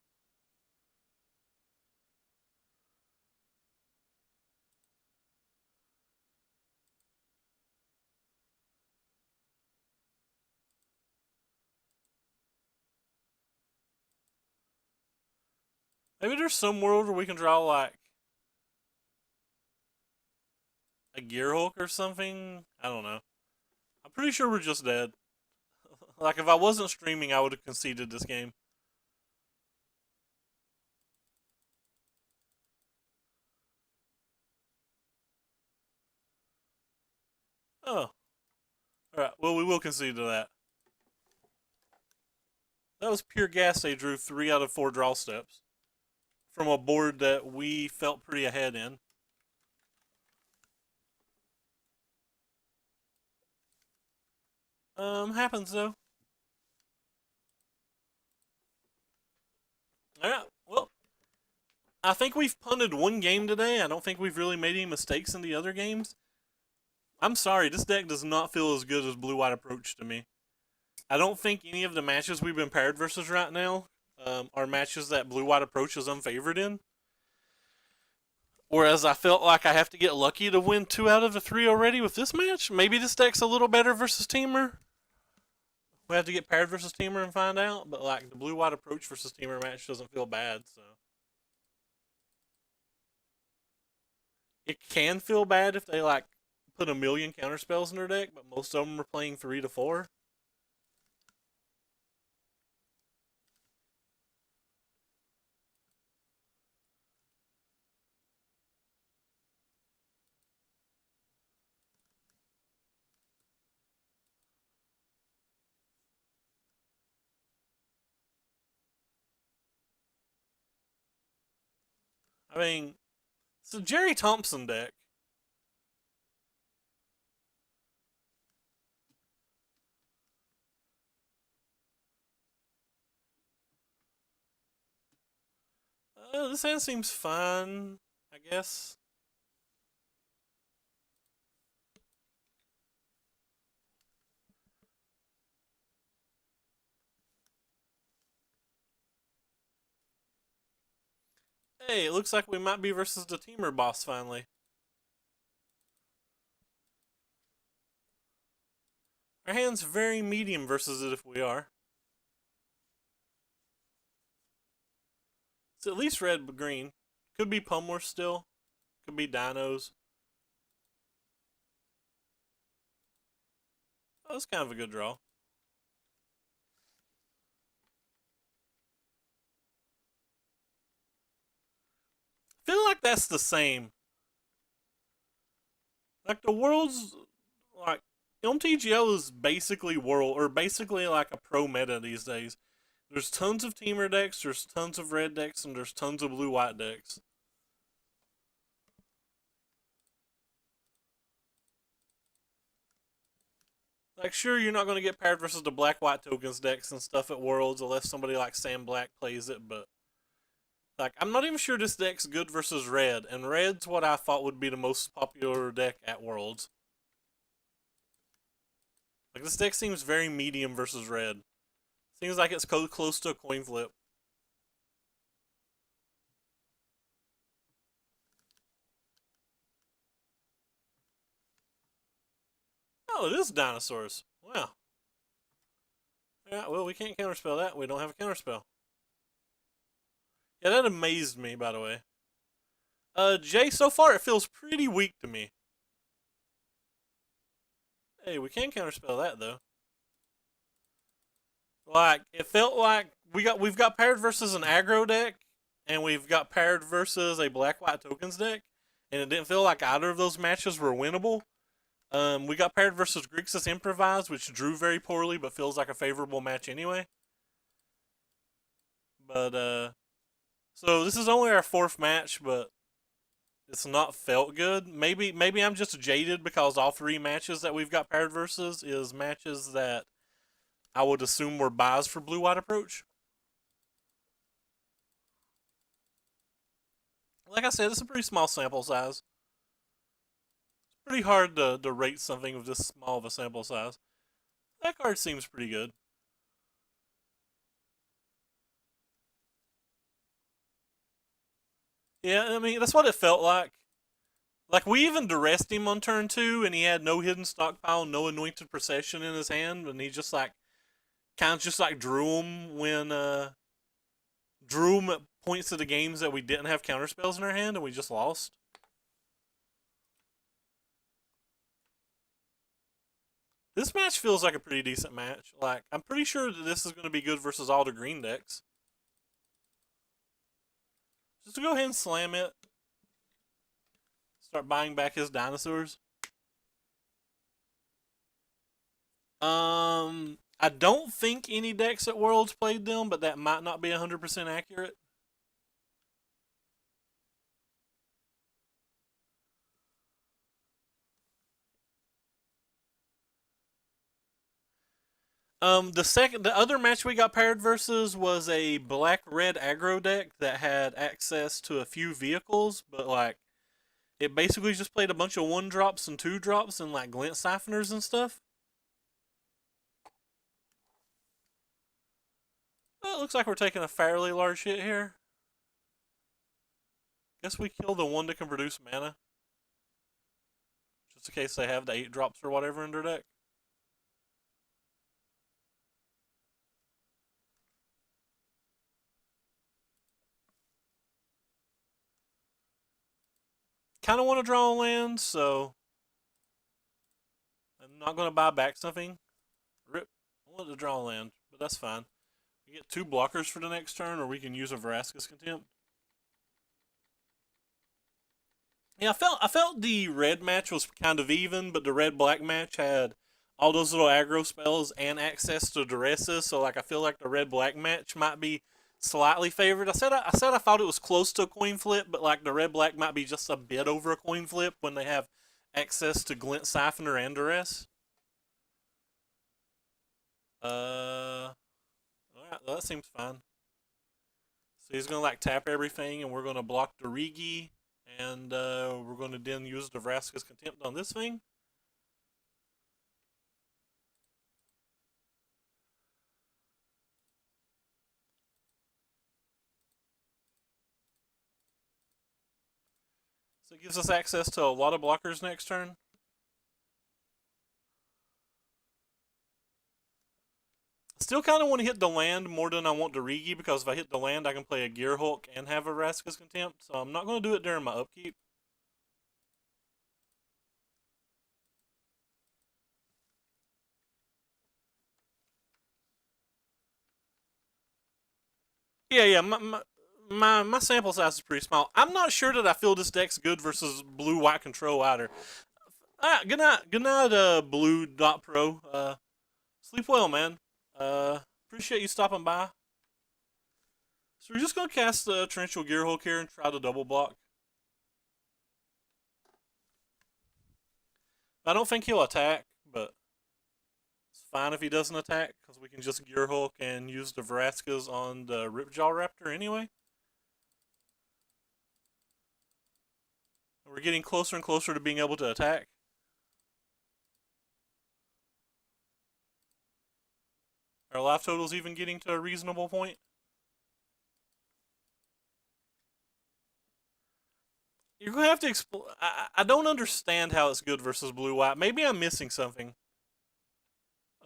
Maybe there's some world where we can draw, like, a Gearhulk or something. I don't know. I'm pretty sure we're just dead. Like, if I wasn't streaming, I would have conceded this game. Oh. Alright, well, we will concede to that. That was pure gas. They drew 3 out of 4 draw steps from a board that we felt pretty ahead in. Happens though. Alright, well, I think we've punted one game today. I don't think we've really made any mistakes in the other games. I'm sorry, this deck does not feel as good as Blue-White Approach to me. I don't think any of the matches we've been paired versus right now are matches that Blue-White Approach is unfavored in. Whereas I felt like I have to get lucky to win 2 out of the 3 already with this match. Maybe this deck's a little better versus Teamer. We have to get paired versus Teamer and find out. But like the Blue-White Approach versus Teamer match doesn't feel bad, so. It can feel bad if they like put a million counter spells in their deck, but most of them are playing 3 to 4. I mean, it's a Jerry Thompson deck. This hand seems fine, I guess. Hey, it looks like we might be versus the Teamer boss finally. Our hand's very medium versus it if we are. It's at least red but green. Could be Pummler still. Could be Dinos. Oh, that's kind of a good draw. I feel like that's the same. Like the world's like MTGO is basically world or basically like a pro meta these days. There's tons of teamer decks, there's tons of red decks, and there's tons of blue white decks. Like, sure, you're not going to get paired versus the black white tokens decks and stuff at Worlds unless somebody like Sam Black plays it, but like, I'm not even sure this deck's good versus red, and red's what I thought would be the most popular deck at Worlds. Like, this deck seems very medium versus red. Seems like it's close to a coin flip. Oh, it is dinosaurs. Wow. Yeah, well, we can't counterspell that. We don't have a counterspell. Yeah, that amazed me, by the way. Jay, so far it feels pretty weak to me. Hey, we can counterspell that though. Like it felt like we've got paired versus an aggro deck, and we've got paired versus a black white tokens deck, and it didn't feel like either of those matches were winnable. We got paired versus Grixis Improvise, which drew very poorly, but feels like a favorable match anyway. But so this is only our fourth match, but it's not felt good. Maybe I'm just jaded because all three matches that we've got paired versus is matches that I would assume were buys for blue white approach. Like I said, it's a pretty small sample size. It's pretty hard to rate something with this small of a sample size. That card seems pretty good. Yeah, I mean that's what it felt like. Like we even duressed him on turn two, and he had no hidden stockpile, no anointed procession in his hand, and he just like kind of just like drew him when drew him at points of the games that we didn't have counterspells in our hand, and we just lost. This match feels like a pretty decent match. Like I'm pretty sure that this is going to be good versus all the green decks. Just to go ahead and slam it. Start buying back his dinosaurs. I don't think any decks at Worlds played them, but that might not be 100% accurate. The other match we got paired versus was a black red aggro deck that had access to a few vehicles, but like it basically just played a bunch of 1-drops and 2-drops and like glint siphoners and stuff. Well, it looks like we're taking a fairly large hit here. Guess we kill the one that can produce mana. Just in case they have the 8-drops or whatever in their deck. Kind of want to draw a land, so I'm not going to buy back something. Rip. I wanted to draw a land, but that's fine. We get 2 blockers for the next turn, or we can use a Vraska's Contempt. Yeah, I felt the red match was kind of even, but the red black match had all those little aggro spells and access to duresses. So like I feel like the red black match might be slightly favored. I said I thought it was close to a coin flip, but like the red black might be just a bit over a coin flip when they have access to glint siphoner and duress. Alright, well, that seems fine. So he's gonna like tap everything, and we're gonna block the Rigi, and we're gonna then use the Vraska's Contempt on this thing. So it gives us access to a lot of blockers next turn. Still kind of want to hit the land more than I want to Rigi, because if I hit the land, I can play a Gear Hulk and have a Vraska's Contempt. So I'm not going to do it during my upkeep. Yeah. My sample size is pretty small. I'm not sure that I feel this deck's good versus blue-white control either. Good night, Blue.Pro. Sleep well, man. Appreciate you stopping by. So we're just gonna cast the Torrential Gear Hulk here and try to double block. I don't think he'll attack, but it's fine if he doesn't attack, because we can just Gear Hulk and use the Vraskas on the Ripjaw Raptor anyway. We're getting closer and closer to being able to attack. Our life total's even getting to a reasonable point. You're going to have to explain. I don't understand how it's good versus blue-white. Maybe I'm missing something.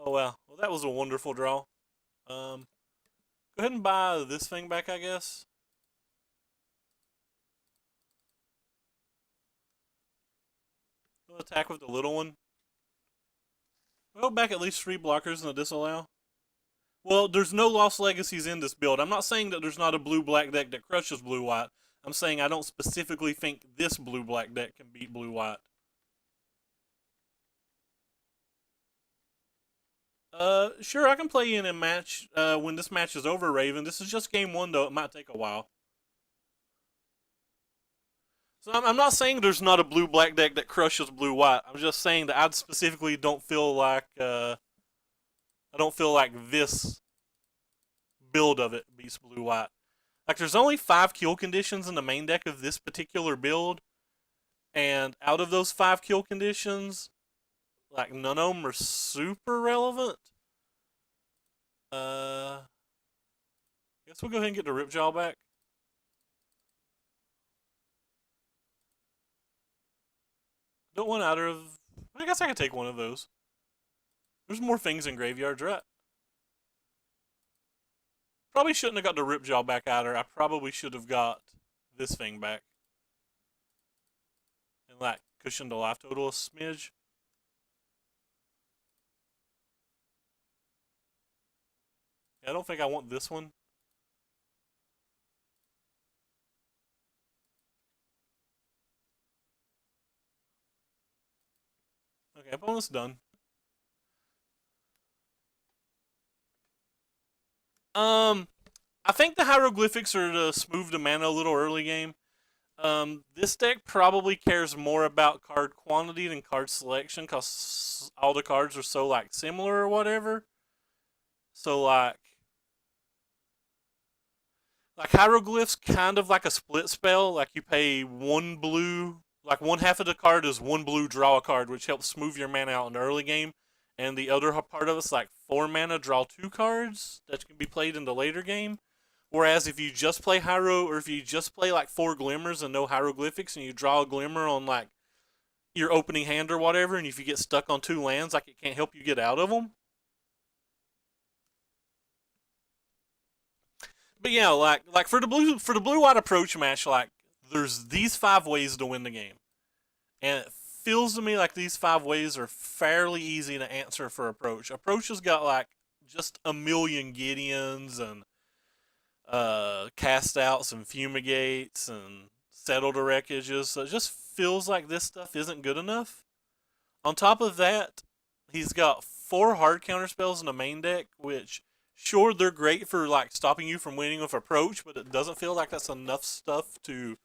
Oh, wow. Well, that was a wonderful draw. Go ahead and buy this thing back, I guess. We'll attack with the little one. We'll back at least 3 blockers in the disallow. Well, there's no Lost Legacies in this build. I'm not saying that there's not a blue-black deck that crushes blue-white. I'm saying I don't specifically think this blue-black deck can beat blue-white. Sure, I can play you in a match when this match is over, Raven. This is just game 1, though. It might take a while. So I'm not saying there's not a blue-black deck that crushes blue-white. I'm just saying that I specifically don't feel like I don't feel like this build of it beats blue-white. Like, there's only 5 kill conditions in the main deck of this particular build, and out of those 5 kill conditions, like, none of them are super relevant. I guess we'll go ahead and get the Ripjaw back. Don't want either of... I guess I could take one of those. There's more things in graveyards, right? Probably shouldn't have got the Ripjaw back either. I probably should have got this thing back. And, like, cushion the life total a smidge. I don't think I want this one. Okay, opponent's done. I think the hieroglyphics are to smooth the mana a little early game. This deck probably cares more about card quantity than card selection, because all the cards are so, like, similar or whatever. So, like hieroglyphs kind of like a split spell. Like, you pay 1 blue, like, one half of the card is 1 blue, draw a card, which helps smooth your mana out in the early game. And the other part of it's like 4 mana, draw 2 cards that can be played in the later game. Whereas if you just play Hyro, or if you just play like 4 glimmers and no hieroglyphics, and you draw a glimmer on like your opening hand or whatever, and if you get stuck on 2 lands, like, it can't help you get out of them. But yeah, like for the blue-white approach match, like, there's these 5 ways to win the game, and it feels to me like these 5 ways are fairly easy to answer for approach. Approach has got like just a million Gideons and cast outs and fumigates and settle the wreckages, so it just feels like this stuff isn't good enough. On top of that, he's got 4 hard counter spells in the main deck, which, sure, they're great for like stopping you from winning with approach, but it doesn't feel like that's enough stuff to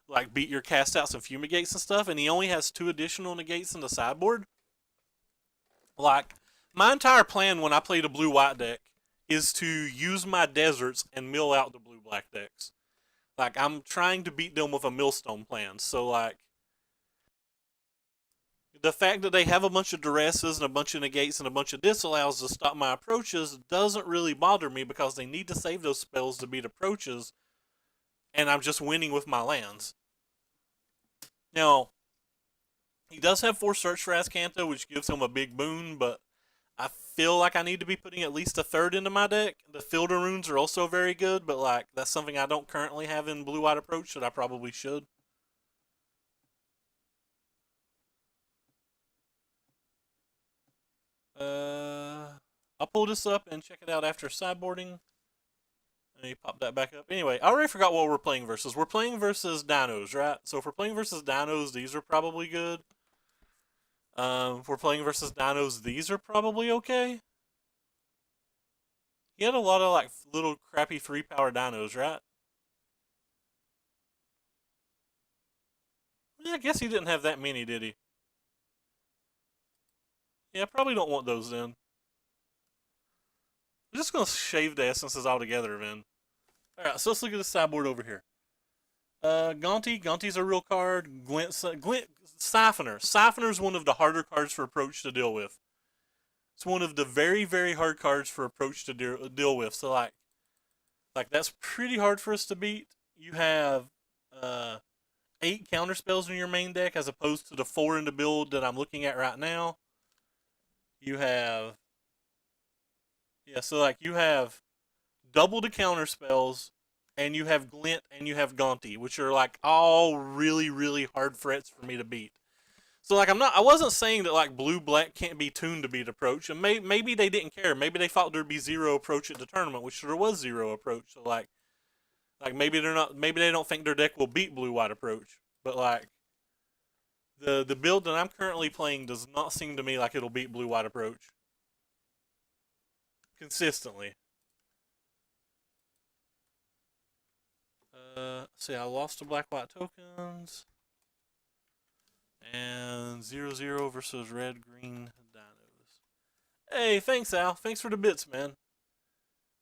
like beat your cast outs and fumigates and stuff. And he only has 2 additional negates in the sideboard. Like, my entire plan when I play the blue-white deck is to use my deserts and mill out the blue-black decks. Like, I'm trying to beat them with a millstone plan. So, like, the fact that they have a bunch of duresses and a bunch of negates and a bunch of disallows to stop my approaches doesn't really bother me, because they need to save those spells to beat approaches, and I'm just winning with my lands. Now, he does have 4 search for Azcanta, which gives him a big boon, but I feel like I need to be putting at least a third into my deck. The filter runes are also very good, but like that's something I don't currently have in blue-white approach that I probably should. I'll pull this up and check it out after sideboarding. Let me pop that back up. Anyway, I already forgot what we're playing versus. We're playing versus dinos, right? So if we're playing versus dinos, these are probably good. If we're playing versus dinos, these are probably okay. He had a lot of like little crappy 3-power dinos, right? Yeah, I guess he didn't have that many, did he? Yeah, I probably don't want those then. I'm just gonna shave the essences altogether, then. Alright, so let's look at the sideboard over here. Gonti's a real card. Glint, Siphoner. Siphoner's one of the harder cards for approach to deal with. It's one of the very, very hard cards for approach to deal with. So like that's pretty hard for us to beat. You have uh 8 counter spells in your main deck as opposed to the 4 in the build that I'm looking at right now. You have so like you have double the counter spells, and you have Glint and you have Gonti, which are like all really, really hard threats for me to beat. So like I wasn't saying that like blue black can't be tuned to beat approach, and maybe they didn't care. Maybe they thought there'd be 0 approach at the tournament, which there was 0 approach. So like maybe they don't think their deck will beat blue white approach. But like the build that I'm currently playing does not seem to me like it'll beat blue white approach consistently. See, I lost to black white tokens. And 0-0 versus red green dinos. Hey, thanks, Al. Thanks for the bits, man.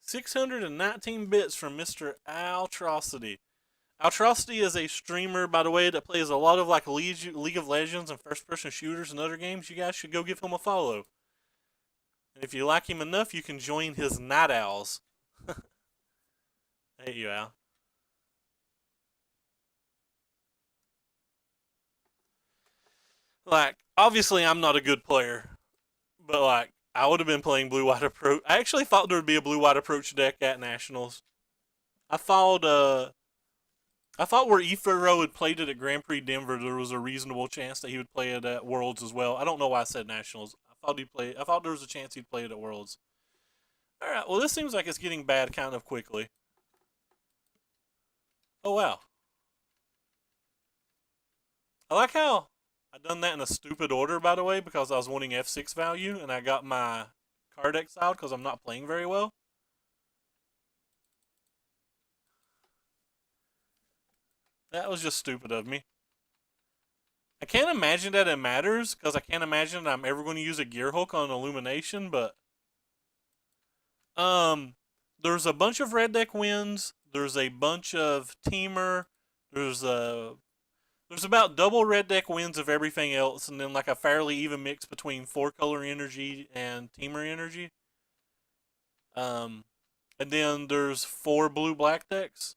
619 bits from Mr. Altrocity. Altrocity is a streamer, by the way, that plays a lot of like League of Legends and first-person shooters and other games. You guys should go give him a follow. And if you like him enough, you can join his Night Owls. Hey, you, Al. Like, obviously, I'm not a good player, but like, I would have been playing blue white approach. I actually thought there would be a blue white approach deck at nationals. I thought where Efero had played it at Grand Prix Denver, there was a reasonable chance that he would play it at Worlds as well. I don't know why I said nationals. I thought there was a chance he'd play it at Worlds. All right. Well, this seems like it's getting bad kind of quickly. Oh wow. I like how I done that in a stupid order, by the way, because I was wanting F6 value, and I got my card exiled because I'm not playing very well. That was just stupid of me. I can't imagine that it matters, because I can't imagine that I'm ever going to use a Gear Hulk on Illumination, but there's a bunch of red deck wins, there's a bunch of teamer, there's about double red deck wins of everything else, and then like a fairly even mix between 4-color energy and teamer energy. And then there's 4 blue black decks.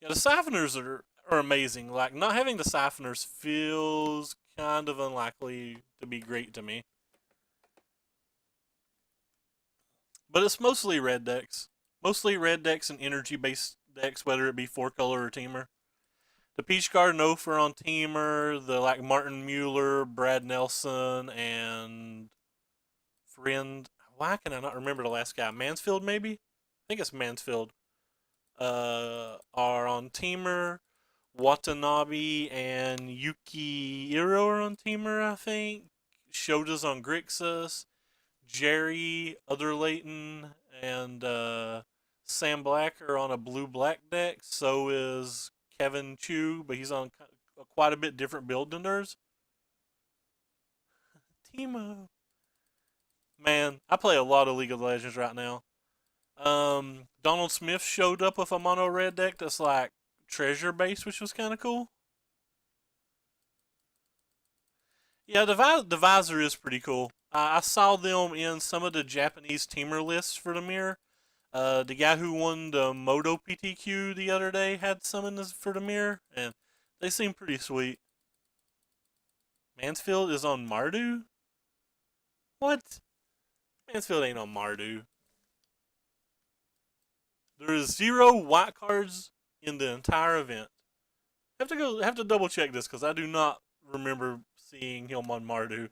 Yeah, the siphoners are amazing. Like, not having the siphoners feels kind of unlikely to be great to me. But it's mostly red decks. Mostly red decks and energy-based decks, whether it be 4-color or teamer. The Peach Guard Nofer on teamer, the like Martin Mueller, Brad Nelson, and friend. Why can I not remember the last guy? Mansfield, maybe? I think it's Mansfield. Are on teamer. Watanabe and Yukihiro are on teamer, I think. Shoda's on Grixis. Jerry, Other Layton, and Sam Black are on a blue-black deck. So is Kevin Chu, but he's on quite a bit different build than theirs. Timo. Man, I play a lot of League of Legends right now. Donald Smith showed up with a mono red deck that's like treasure based, which was kind of cool. Yeah, the visor is pretty cool. I saw them in some of the Japanese teamer lists for the mirror. The guy who won the Moto PTQ the other day had some in this for the mirror, and They seem pretty sweet. Mansfield is on Mardu? What? Mansfield ain't on Mardu. There is 0 white cards in the entire event. Have to double check this because I do not remember seeing him on Mardu.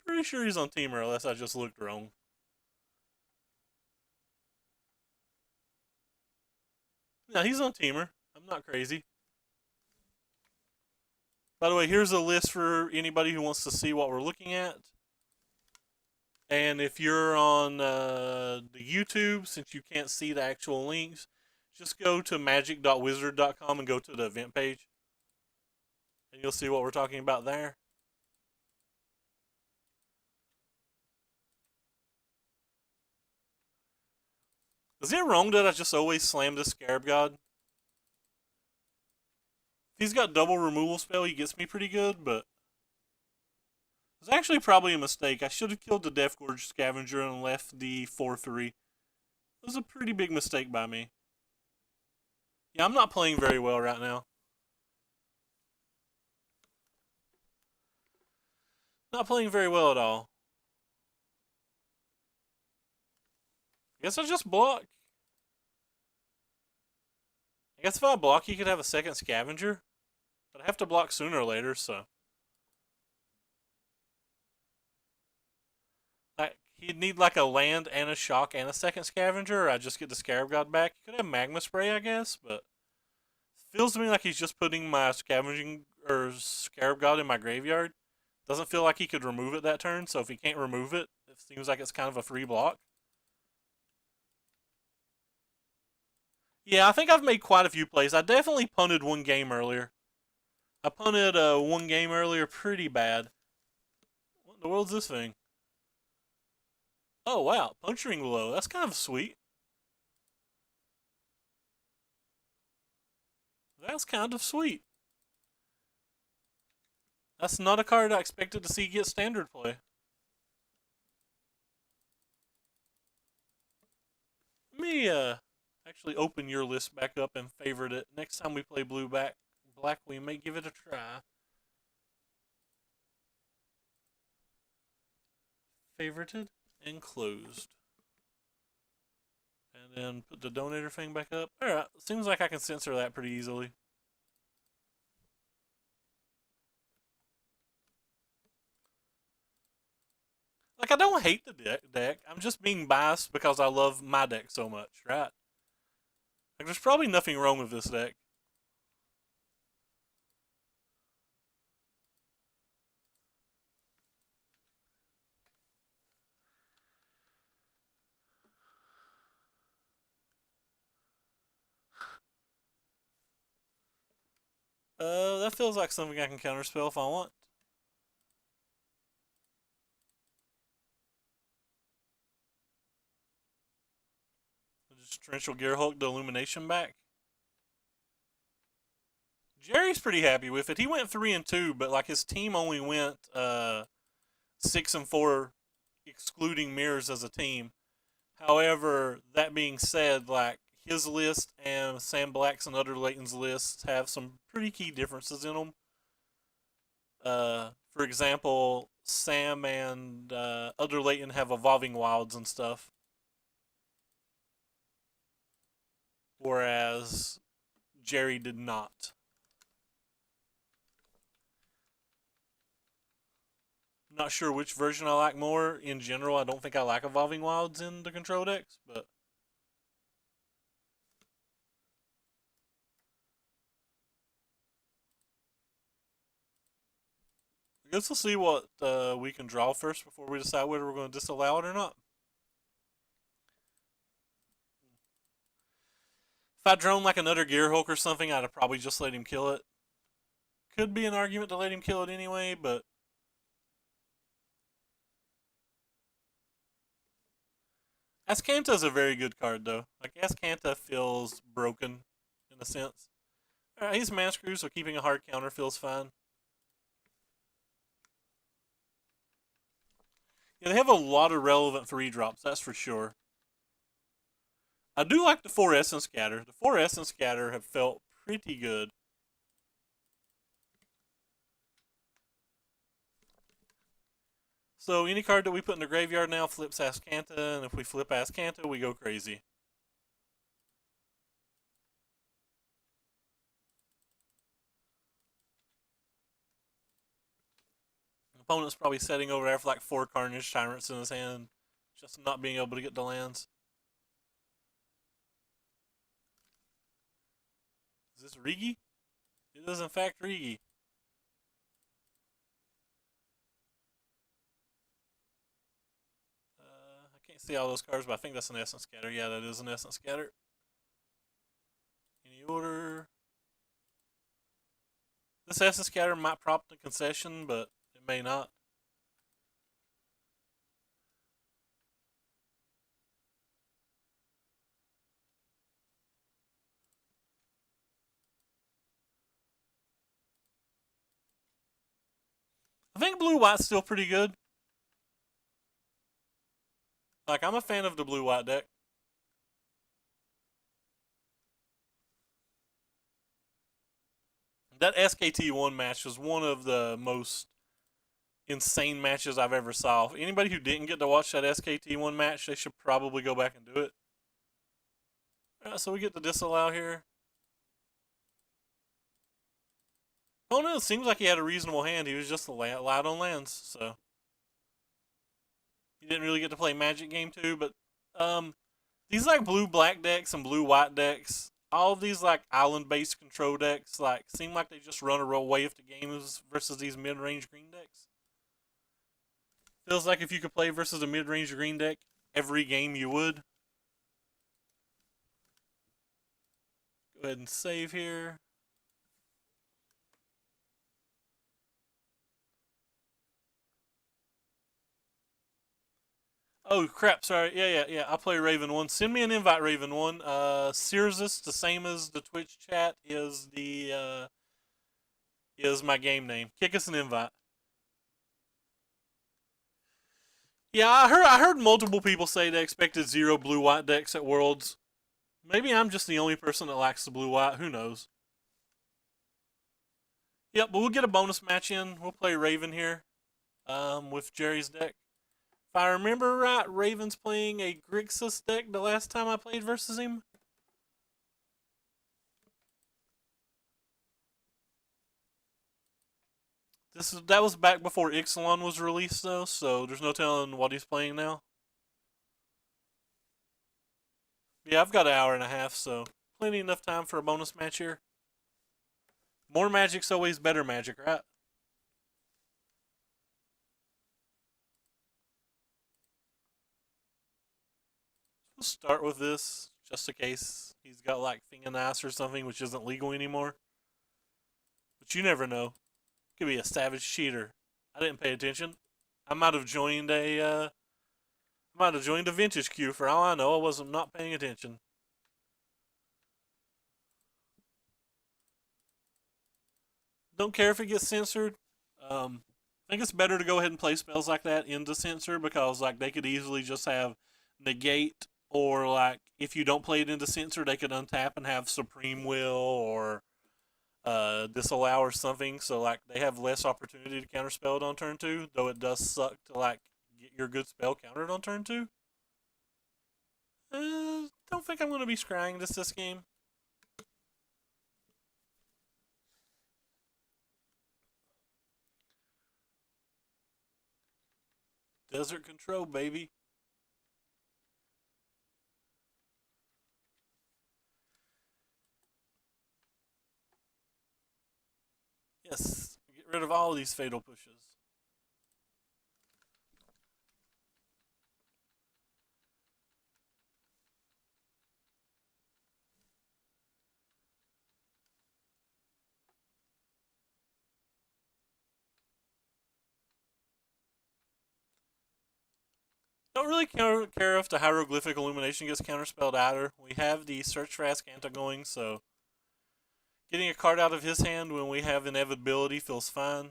Pretty sure he's on Teamer unless I just looked wrong. No, he's on Teamer. I'm not crazy. By the way, here's a list for anybody who wants to see what we're looking at. And if you're on the YouTube, since you can't see the actual links, just go to magic.wizard.com and go to the event page. And you'll see what we're talking about there. Is it wrong that I just always slam the Scarab God? If he's got double removal spell, he gets me pretty good, but it's actually probably a mistake. I should have killed the Death Gorge Scavenger and left the 4/3. It was a pretty big mistake by me. Yeah, I'm not playing very well right now. Not playing very well at all. I guess I just block. I guess if I block, he could have a second Scavenger. But I have to block sooner or later, so. Like, he'd need like a land and a shock and a second Scavenger, or I just get the Scarab God back. He could have Magma Spray, I guess, but it feels to me like he's just putting my Scavenging or Scarab God in my graveyard. Doesn't feel like he could remove it that turn, so if he can't remove it, it seems like it's kind of a free block. Yeah, I think I've made quite a few plays. I definitely punted one game earlier. I punted one game earlier pretty bad. What in the world's this thing? Oh, wow. Puncturing Blow. That's kind of sweet. That's kind of sweet. That's not a card I expected to see get standard play. Let me actually open your list back up and favorite it. Next time we play black, we may give it a try. Favorited and closed. And then put the donator thing back up. Alright, seems like I can censor that pretty easily. Like, I don't hate the deck. I'm just being biased because I love my deck so much, right? Like, there's probably nothing wrong with this deck. That feels like something I can counterspell if I want. Just Torrential Gearhulk the Illumination back. Jerry's pretty happy with it. He went 3-2, but like his team only went 6-4, excluding mirrors as a team. However, that being said, like his list and Sam Black's and Other Layton's lists have some pretty key differences in them. For example, Sam and Other Layton have Evolving Wilds and stuff, whereas Jerry did not. Not sure which version I like more. In general, I don't think I like Evolving Wilds in the control decks, but I guess we'll see what we can draw first before we decide whether we're going to disallow it or not. If I drone like another Gearhulk or something, I'd have probably just let him kill it. Could be an argument to let him kill it anyway, but Ascanta is a very good card, though. Like, Ascanta feels broken, in a sense. Alright, he's Mana Screw, so keeping a hard counter feels fine. Yeah, they have a lot of relevant 3-drops, that's for sure. I do like the 4 Essence Scatter. The 4 Essence Scatter have felt pretty good. So any card that we put in the graveyard now flips Ascanta, and if we flip Ascanta, we go crazy. Opponent's probably setting over there for like 4 Carnage Tyrants in his hand, just not being able to get the lands. Is this Rigi? It is in fact Rigi. I can't see all those cards, but I think that's an Essence Scatter. Yeah, that is an Essence Scatter. Any order? This Essence Scatter might prompt a concession, but it may not. I think blue-white's still pretty good. Like, I'm a fan of the blue-white deck. That SKT1 match was one of the most insane matches I've ever saw. Anybody who didn't get to watch that SKT1 match, they should probably go back and do it. Alright, so we get the disallow here. Oh no, it seems like he had a reasonable hand. He was just light on lands, so he didn't really get to play Magic Game 2, but these like blue-black decks and blue-white decks, all of these like island-based control decks, like seem like they just run a real wave to games versus these mid-range green decks. Feels like if you could play versus a mid-range green deck, every game you would. Go ahead and save here. Oh crap! Sorry. Yeah. I'll play Raven One. Send me an invite, Raven One. Searsus, the same as the Twitch chat, is my game name. Kick us an invite. Yeah, I heard multiple people say they expected 0 blue-white decks at Worlds. Maybe I'm just the only person that likes the blue-white. Who knows? Yep, but we'll get a bonus match in. We'll play Raven here, with Jerry's deck. If I remember right, Raven's playing a Grixis deck the last time I played versus him. That was back before Ixalan was released though, so there's no telling what he's playing now. Yeah, I've got an hour and a half, so plenty enough time for a bonus match here. More magic's always better magic, right? We'll start with this, just in case he's got like Finganice or something, which isn't legal anymore. But you never know. Could be a savage cheater. I didn't pay attention. I might have joined a vintage queue for all I know. I wasn't not paying attention. Don't care if it gets censored. I think it's better to go ahead and play spells like that into censor because like they could easily just have negate, or like if you don't play it into censor, they could untap and have supreme will or disallow or something. So like they have less opportunity to counterspell it on turn 2, though it does suck to like get your good spell countered on turn 2. Don't think I'm going to be scrying this game. Desert control, baby. Yes, get rid of all of these fatal pushes. Don't really care if the hieroglyphic illumination gets counterspelled either. We have the search for Ascanta going, so getting a card out of his hand when we have inevitability feels fine.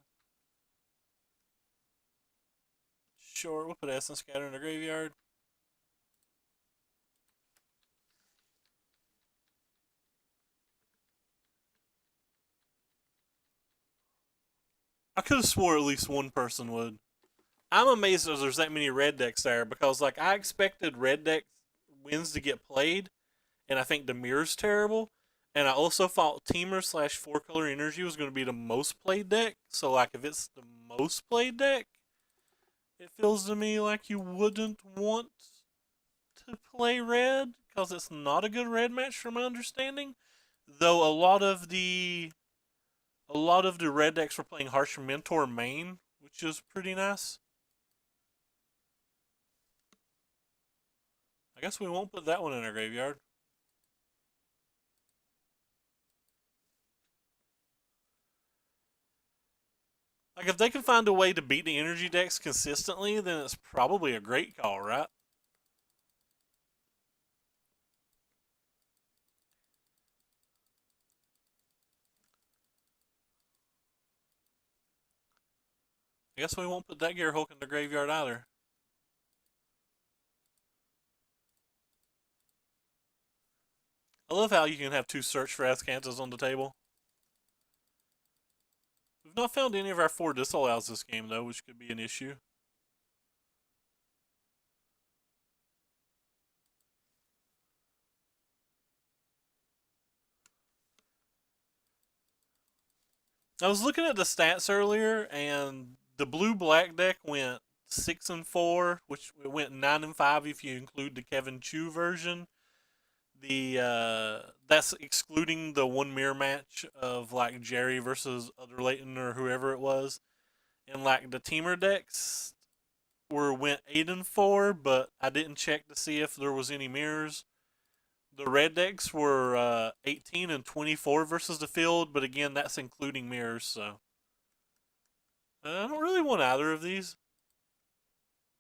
Sure, we'll put Essence Scatter in the graveyard. I could have swore at least one person would. I'm amazed that there's that many red decks there because like I expected red deck wins to get played, and I think the mirror's terrible. And I also thought Teamer slash four color energy was going to be the most played deck. So like if it's the most played deck, it feels to me like you wouldn't want to play red because it's not a good red match from my understanding. Though a lot of the red decks were playing Harsh Mentor main, which is pretty nice. I guess we won't put that one in our graveyard. Like if they can find a way to beat the energy decks consistently, then it's probably a great call, right? I guess we won't put that Gear Hulk in the graveyard either. I love how you can have two search for Azcanthus on the table. We've not found any of our four disallows this game though, which could be an issue. I was looking at the stats earlier, and the blue black deck went 6-4, which it went 9-5 if you include the Kevin Chu version. That's excluding the one mirror match of like Jerry versus Other Leighton or whoever it was, and like the teamer decks went 8-4, but I didn't check to see if there was any mirrors. The red decks were 18-24 versus the field, but again, that's including mirrors. So I don't really want either of these.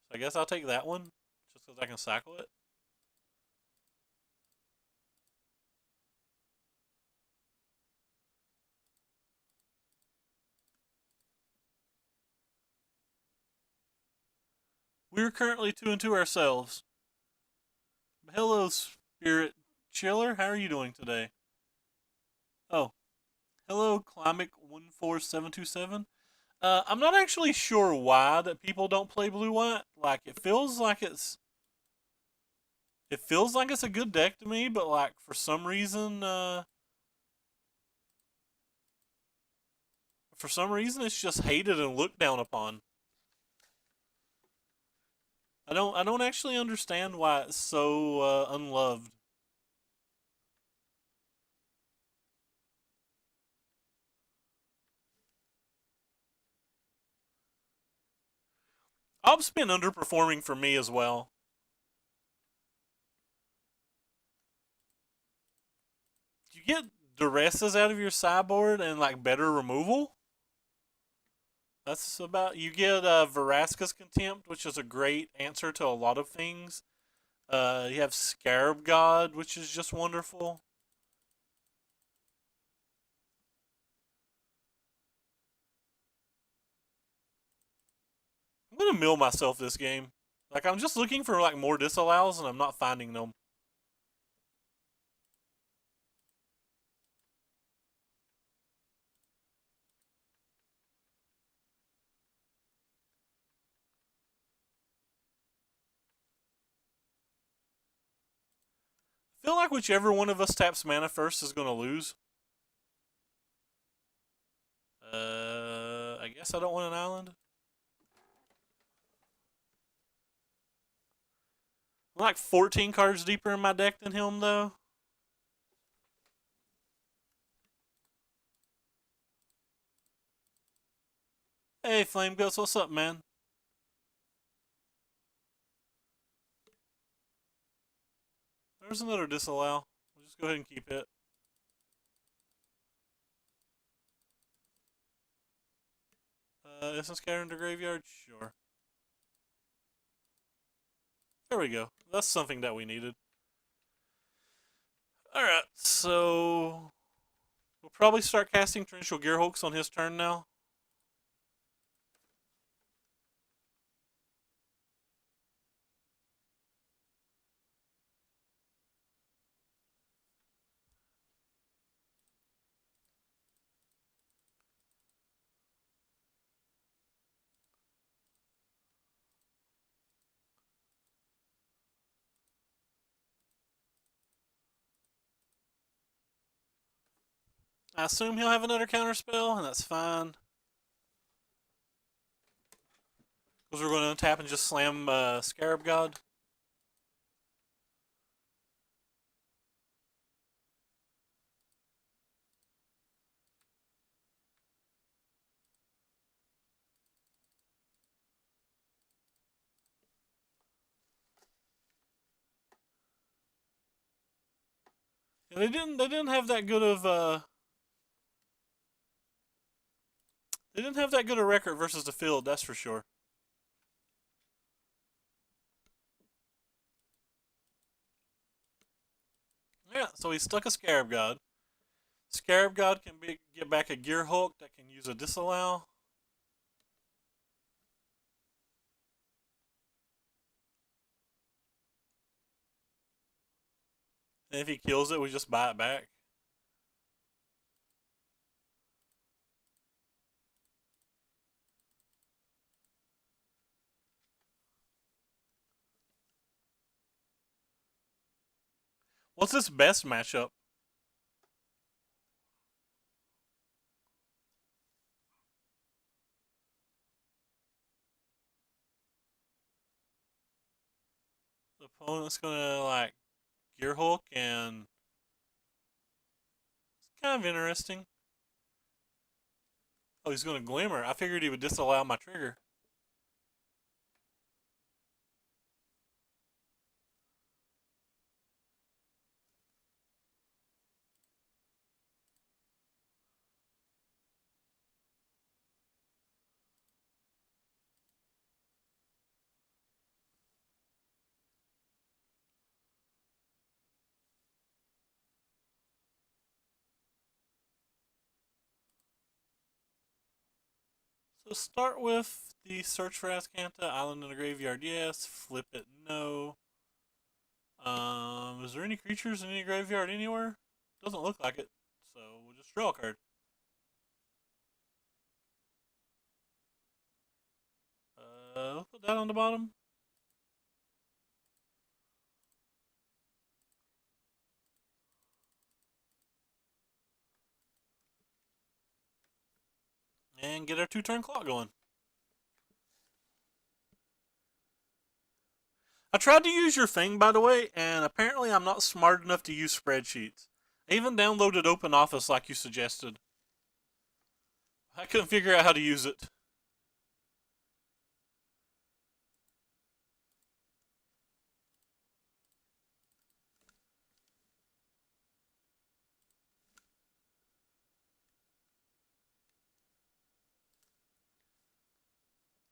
So I guess I'll take that one just because I can cycle it. We're currently 2-2 ourselves. Hello, Spirit Chiller. How are you doing today? Oh, hello, Climic14727. I'm not actually sure why that people don't play blue white. Like it feels like it's a good deck to me, but like for some reason it's just hated and looked down upon. I don't actually understand why it's so unloved. Ob's been underperforming for me as well. You get duresses out of your sideboard and like better removal. That's about you get Veraska's Contempt, which is a great answer to a lot of things. You have Scarab God, which is just wonderful. I'm gonna mill myself this game. Like I'm just looking for like more disallows and I'm not finding them. I feel like whichever one of us taps mana first is gonna lose. I guess I don't want an island. I'm like 14 cards deeper in my deck than him though. Hey, Flame Ghost, what's up, man? There's another disallow. We'll just go ahead and keep it. Essence Scatter into Graveyard? Sure. There we go. That's something that we needed. Alright, so we'll probably start casting Torrential Gearhulks on his turn now. I assume he'll have another counter spell, and that's fine. Because we're going to tap and just slam Scarab God. Yeah, they didn't have that good of they didn't have that good a record versus the field, that's for sure. Yeah, so he stuck a Scarab God. Scarab God can get back a Gear Hulk that can use a disallow. And if he kills it, we just buy it back. What's his best matchup? The opponent's gonna like Gear Hulk, and it's kind of interesting. Oh, he's gonna Glimmer. I figured he would disallow my trigger. So start with the search for Azcanta, Island in the Graveyard, yes. Flip it, no. Is there any creatures in any graveyard anywhere? Doesn't look like it. So we'll just draw a card. We'll put that on the bottom. And get our 2-turn clock going. I tried to use your thing, by the way, and apparently I'm not smart enough to use spreadsheets. I even downloaded OpenOffice like you suggested. I couldn't figure out how to use it.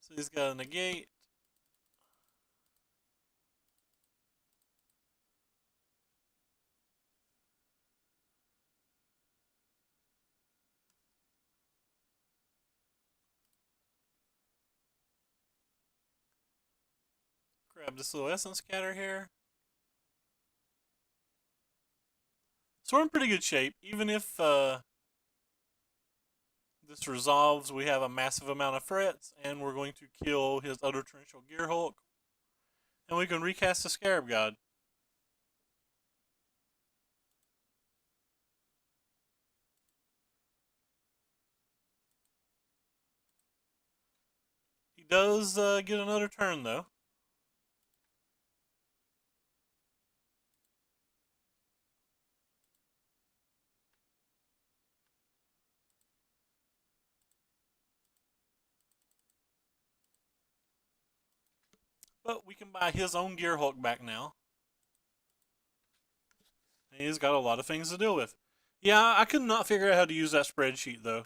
So he's got a negate. Grab this little essence scatter here. So we're in pretty good shape. Even if this resolves, we have a massive amount of threats, and we're going to kill his other torrential Gear Hulk. And we can recast the Scarab God. He does get another turn, though. But we can buy his own Gear Hulk back now. And he's got a lot of things to deal with. Yeah, I could not figure out how to use that spreadsheet, though.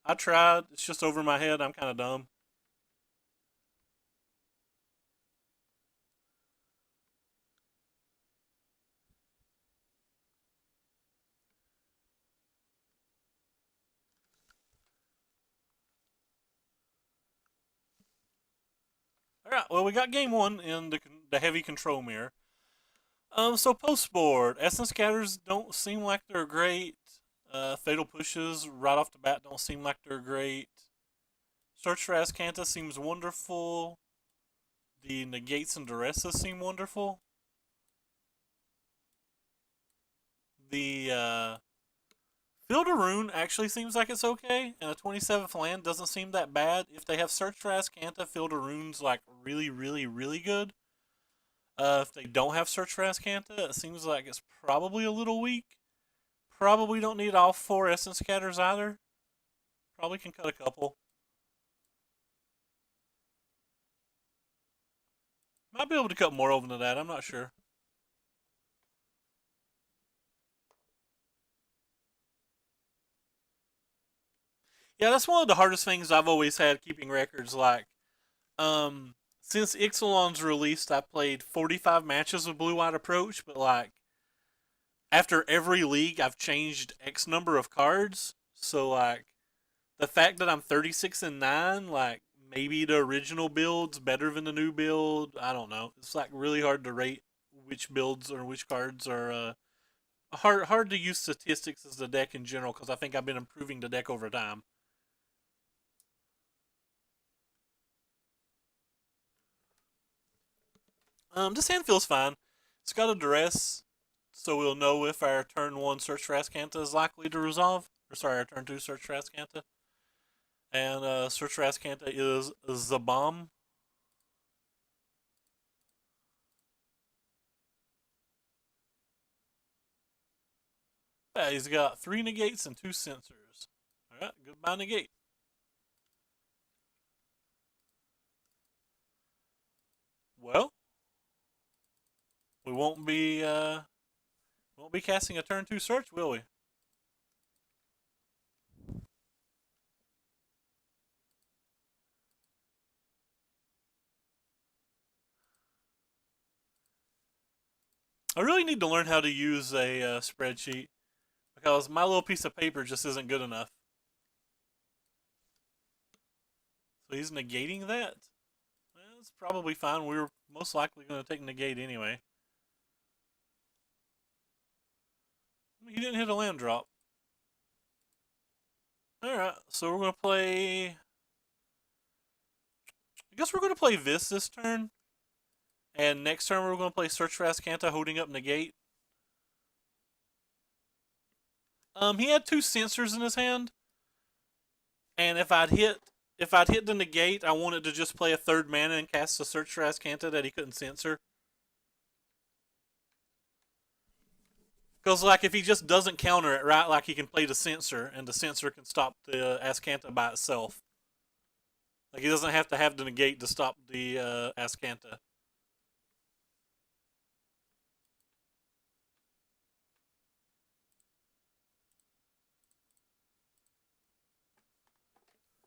I tried. It's just over my head. I'm kind of dumb. Alright, well, we got game one in the heavy control mirror. So post board, essence scatters don't seem like they're great. Fatal pushes right off the bat don't seem like they're great. Search for Azcanta seems wonderful. The negates and duresses seem wonderful. The Build a Rune actually seems like it's okay, and a 27th land doesn't seem that bad. If they have Search for Azcanta, Field of Rune's like really, really, really good. If they don't have Search for Azcanta, it seems like it's probably a little weak. Probably don't need all 4 Essence Scatters either. Probably can cut a couple. Might be able to cut more over than that, I'm not sure. Yeah, that's one of the hardest things I've always had keeping records. Like, since Ixalan's released, I played 45 matches of Blue White Approach, but like, after every league, I've changed X number of cards. So, like, the fact that I'm 36 and 9, like, maybe the original build's better than the new build. I don't know. It's like really hard to rate which builds or which cards are hard to use statistics as the deck in general because I think I've been improving the deck over time. This hand feels fine. It's got a duress, so we'll know if our turn 1 Search for Azcanta is likely to resolve. Or sorry, our turn 2 Search for Azcanta. And Search for Azcanta is the bomb. Yeah, he's got 3 negates and 2 sensors. Alright, goodbye negate. Well, we won't be casting a turn 2 search, will we? I really need to learn how to use a spreadsheet because my little piece of paper just isn't good enough. So he's negating that. Well, it's probably fine. We were most likely going to take negate anyway. He didn't hit a land drop. Alright, so we're going to play... I guess we're going to play this turn. And next turn we're going to play Search for Azcanta holding up negate. He had 2 sensors in his hand. And if I'd hit the negate, I wanted to just play a 3rd mana and cast a Search for Azcanta that he couldn't censor. Because, like, if he just doesn't counter it, right, like, he can play the Censor, and the Censor can stop the Azcanta by itself. Like, he doesn't have to have the negate to stop the Azcanta.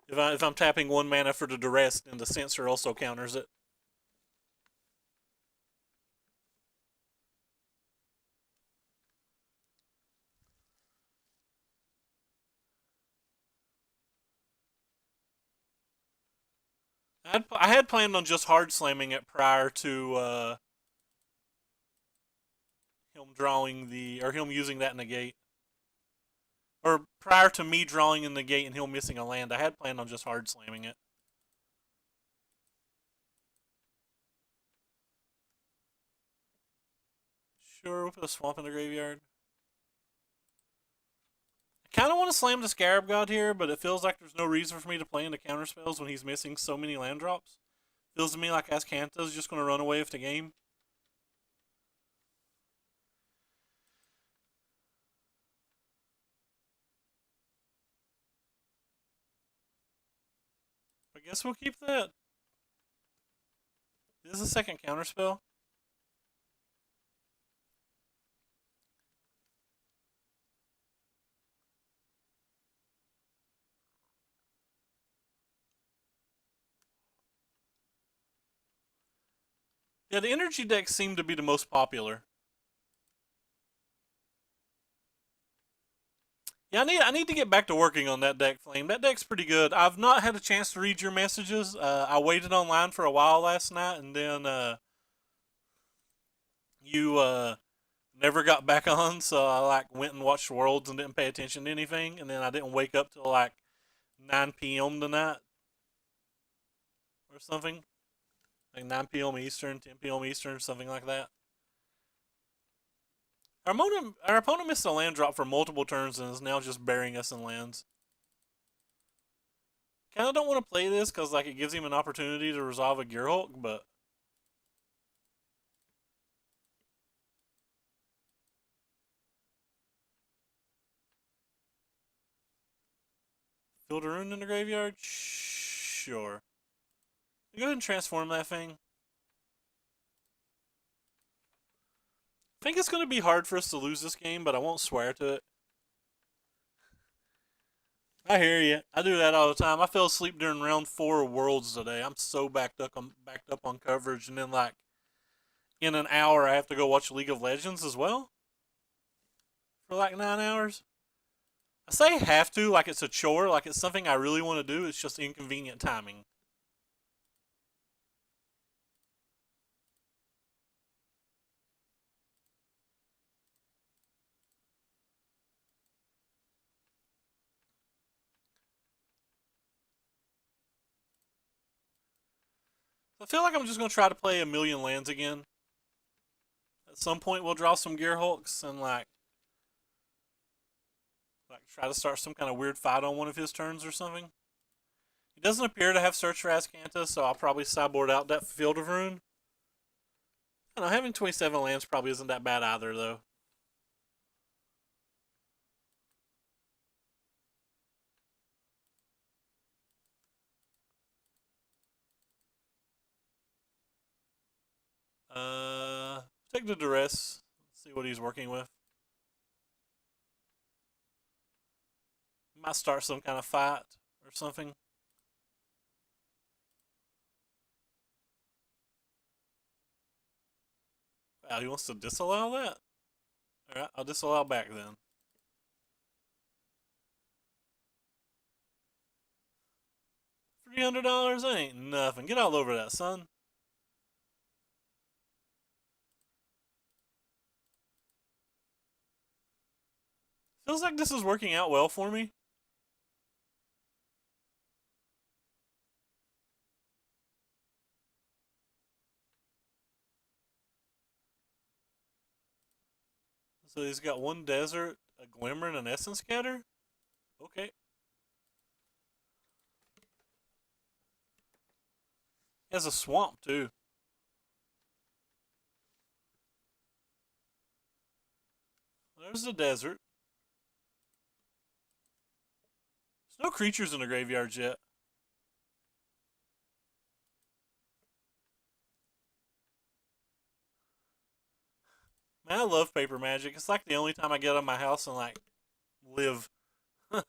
If I'm tapping 1 mana for the duress, then the Censor also counters it. I had planned on just hard slamming it prior to him drawing him using that negate. Or prior to me drawing in the gate and him missing a land, I had planned on just hard slamming it. Sure, we'll put a swamp in the graveyard. I kind of want to slam the Scarab God here, but it feels like there's no reason for me to play into counter spells when he's missing so many land drops. Feels to me like Azcanta's just going to run away with the game. I guess we'll keep that. This is a second counter spell. Yeah, the energy decks seem to be the most popular. Yeah, I need to get back to working on that deck, Flame. That deck's pretty good. I've not had a chance to read your messages. I waited online for a while last night, and then you never got back on, so I like went and watched Worlds and didn't pay attention to anything, and then I didn't wake up till like 9 p.m. tonight or something, like 9 p.m. Eastern, 10 p.m. Eastern, something like that. Our opponent missed a land drop for multiple turns and is now just burying us in lands. Kind of don't want to play this because like it gives him an opportunity to resolve a Gearhulk, but Field a Rune in the graveyard? Sure. Go ahead and transform that thing. I think it's going to be hard for us to lose this game, but I won't swear to it. I hear you. I do that all the time. I fell asleep during round 4 of Worlds today. I'm so backed up on coverage, and then like in an hour I have to go watch League of Legends as well for like 9 hours. I say have to like it's a chore, like it's something I really want to do. It's just inconvenient timing. I feel like I'm just gonna try to play a million lands again. At some point, we'll draw some Gearhulks and like try to start some kind of weird fight on one of his turns or something. He doesn't appear to have Search for Azcanta, so I'll probably sideboard out that Field of Rune. I don't know, having 27 lands probably isn't that bad either, though. Take the Duress. See what he's working with. Might start some kind of fight or something. Wow, he wants to disallow that? Alright, I'll disallow back then. $300 ain't nothing. Get all over that, son. Feels like this is working out well for me. So he's got one desert, a glimmer, and an essence scatter? Okay. He has a swamp too. There's the desert. There's no creatures in the graveyard yet. Man, I love paper magic. It's like the only time I get out of my house and like live. It's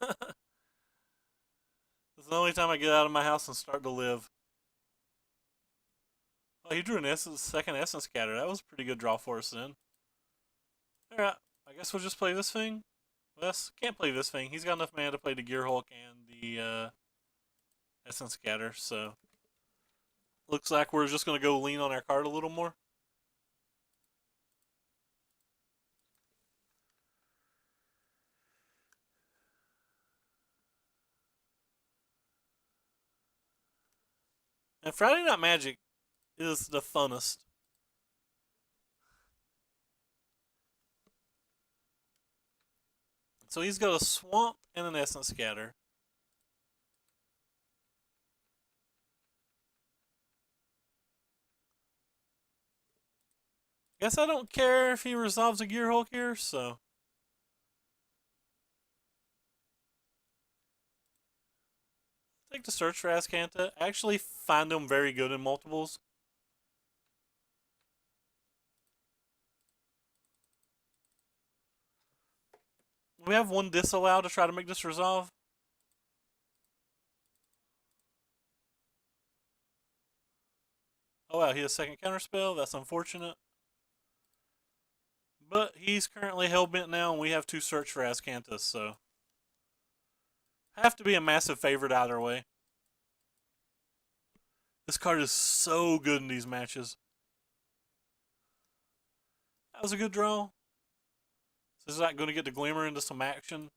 the only time I get out of my house and start to live. Oh, he drew an second essence scatter. That was a pretty good draw for us then. Alright, I guess we'll just play this thing. Wes can't play this thing. He's got enough mana to play the Gearhulk and the essence scatter, so looks like we're just gonna go lean on our card a little more. And Friday Night Magic is the funnest. So he's got a swamp and an essence scatter. Guess I don't care if he resolves a Gearhulk here, so. Take the Search for Azcanta. I actually find him very good in multiples. We have one disallow to try to make this resolve. Oh wow, he has second counterspell. That's unfortunate. But he's currently hellbent now, and we have two Search for Azcanta, so. Have to be a massive favorite either way. This card is so good in these matches. That was a good draw. So is that going to get the Glimmer into some action?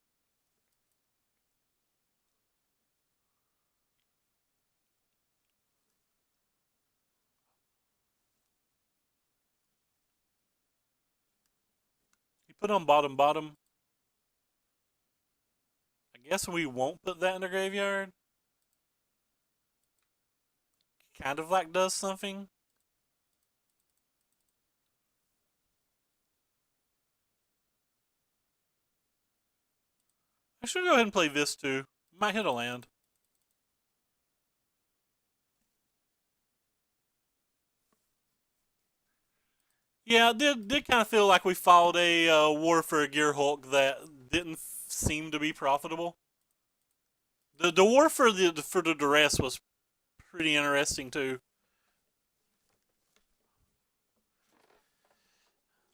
He put on bottom bottom. I guess we won't put that in the graveyard. Kind of like does something. I should go ahead and play this too. Might hit a land. Yeah, it did kind of feel like we followed a war for a Gear Hulk that didn't seem to be profitable. The war for the duress was pretty interesting too.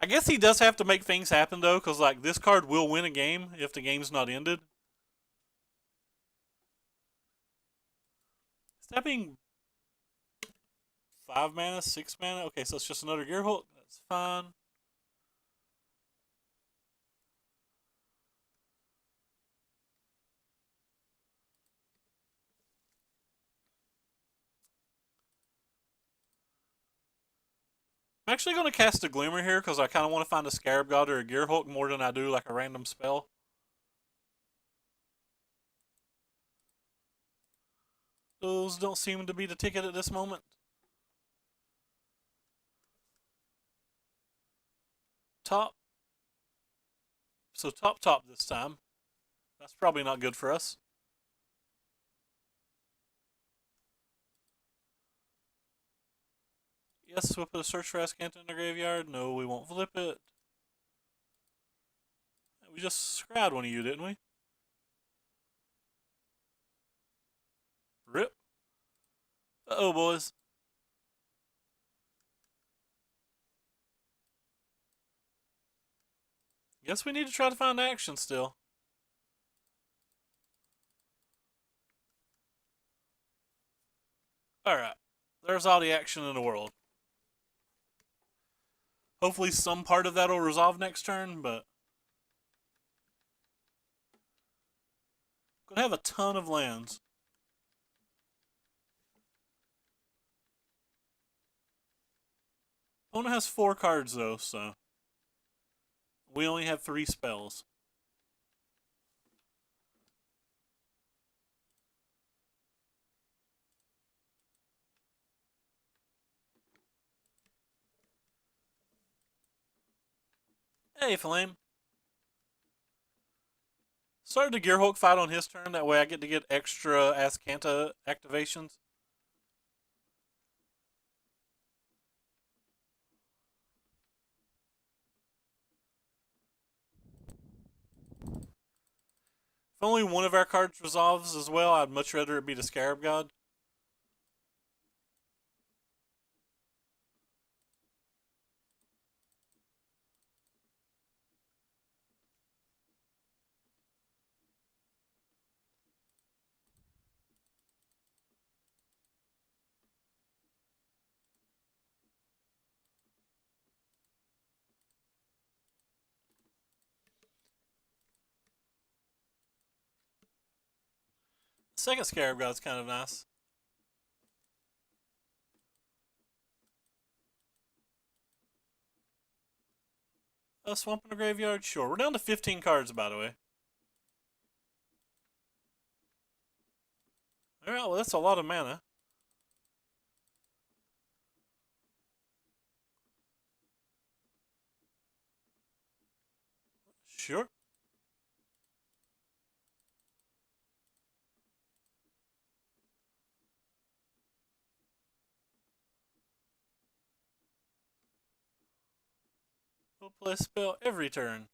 I guess he does have to make things happen though, because like this card will win a game if the game's not ended. Stepping 5 mana, 6 mana. Okay, so it's just another Gear Hulk. That's fine. I'm actually going to cast a Glimmer here because I kind of want to find a Scarab God or a Gear Hulk more than I do like a random spell. Those don't seem to be the ticket at this moment. Top. So top this time. That's probably not good for us. Yes, we'll put a Search for Ascanta in the graveyard. No, we won't flip it. We just scryed one of you, didn't we? Rip. Uh-oh, boys. Guess we need to try to find action still. Alright. There's all the action in the world. Hopefully some part of that will resolve next turn, but gonna have a ton of lands. Opponent has 4 cards though, so we only have 3 spells. Hey, Flame. Started the Gear Hulk fight on his turn, that way I get extra Ascanta activations. If only one of our cards resolves as well, I'd much rather it be the Scarab God. The second Scarab God's kind of nice. A swamp in the graveyard? Sure. We're down to 15 cards, by the way. Alright, well, that's a lot of mana. Sure. We'll play a spell every turn.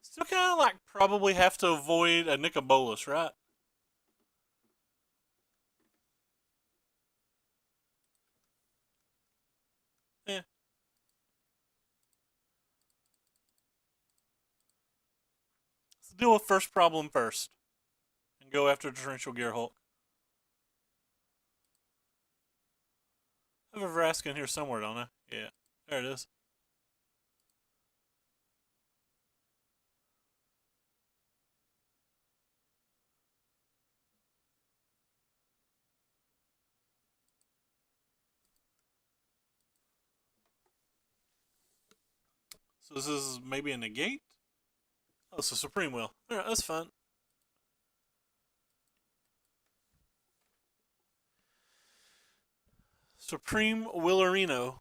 Still kind of like probably have to avoid a Nicobolus, right? Yeah. Let's deal with first problem first. And go after Torrential Gear Hulk. I have a Vraska in here somewhere, don't I? Yeah. There it is. So this is maybe a negate? Oh, it's a Supreme Will. Alright, that's fun. Supreme Willerino.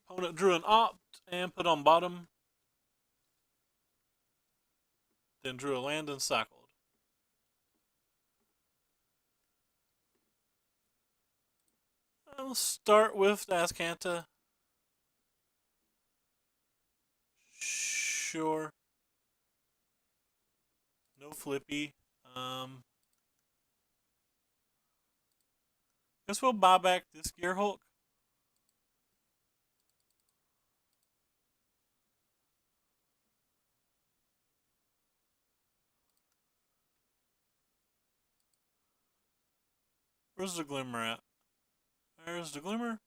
Opponent drew an opt and put on bottom. Then drew a land and cycled. I'll start with Dascanta. Sure. No flippy. Guess we'll buy back this Gear Hulk. Where's the Glimmer at? There's the Glimmer.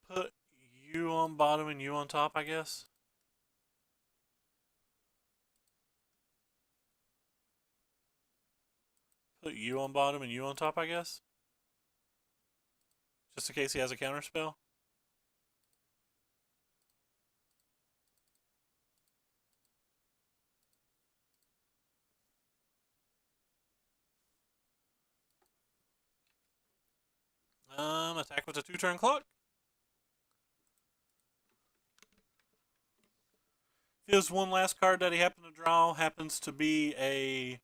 Put you on bottom and you on top, I guess. Put you on bottom and you on top, I guess. Just in case he has a counter spell. Attack with a 2-turn clock. His one last card that he happened to draw happens to be a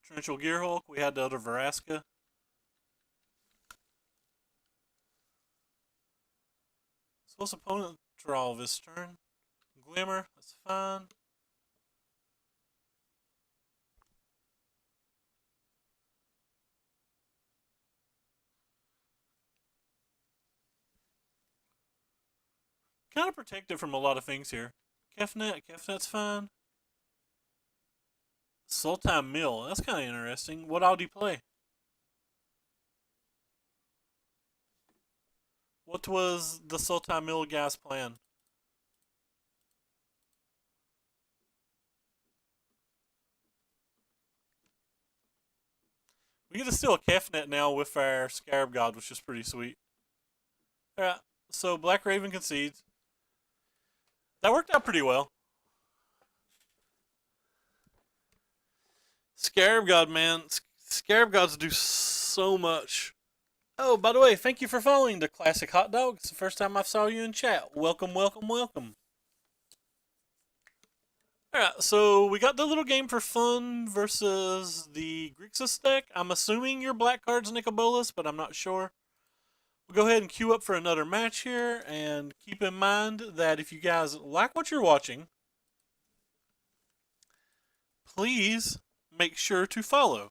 Torrential Gear Hulk. We had the other Veraska. So what's opponent draw this turn? Glimmer, that's fine. Kind of protected from a lot of things here. Kefnet's fine. Sultan Mill, that's kind of interesting. What all do you play? What was the Sultan Mill guy's plan? We get to steal a Kefnet now with our Scarab God, which is pretty sweet. Alright, so Black Raven concedes. That worked out pretty well. Scarab God, man. Scarab Gods do so much. Oh, by the way, thank you for following the Classic Hot Dog. It's the first time I saw you in chat. Welcome, welcome, welcome. Alright, so we got the little game for fun versus the Grixis deck. I'm assuming your black card's Nicobolas, but I'm not sure. We'll go ahead and queue up for another match here, and keep in mind that if you guys like what you're watching, please make sure to follow.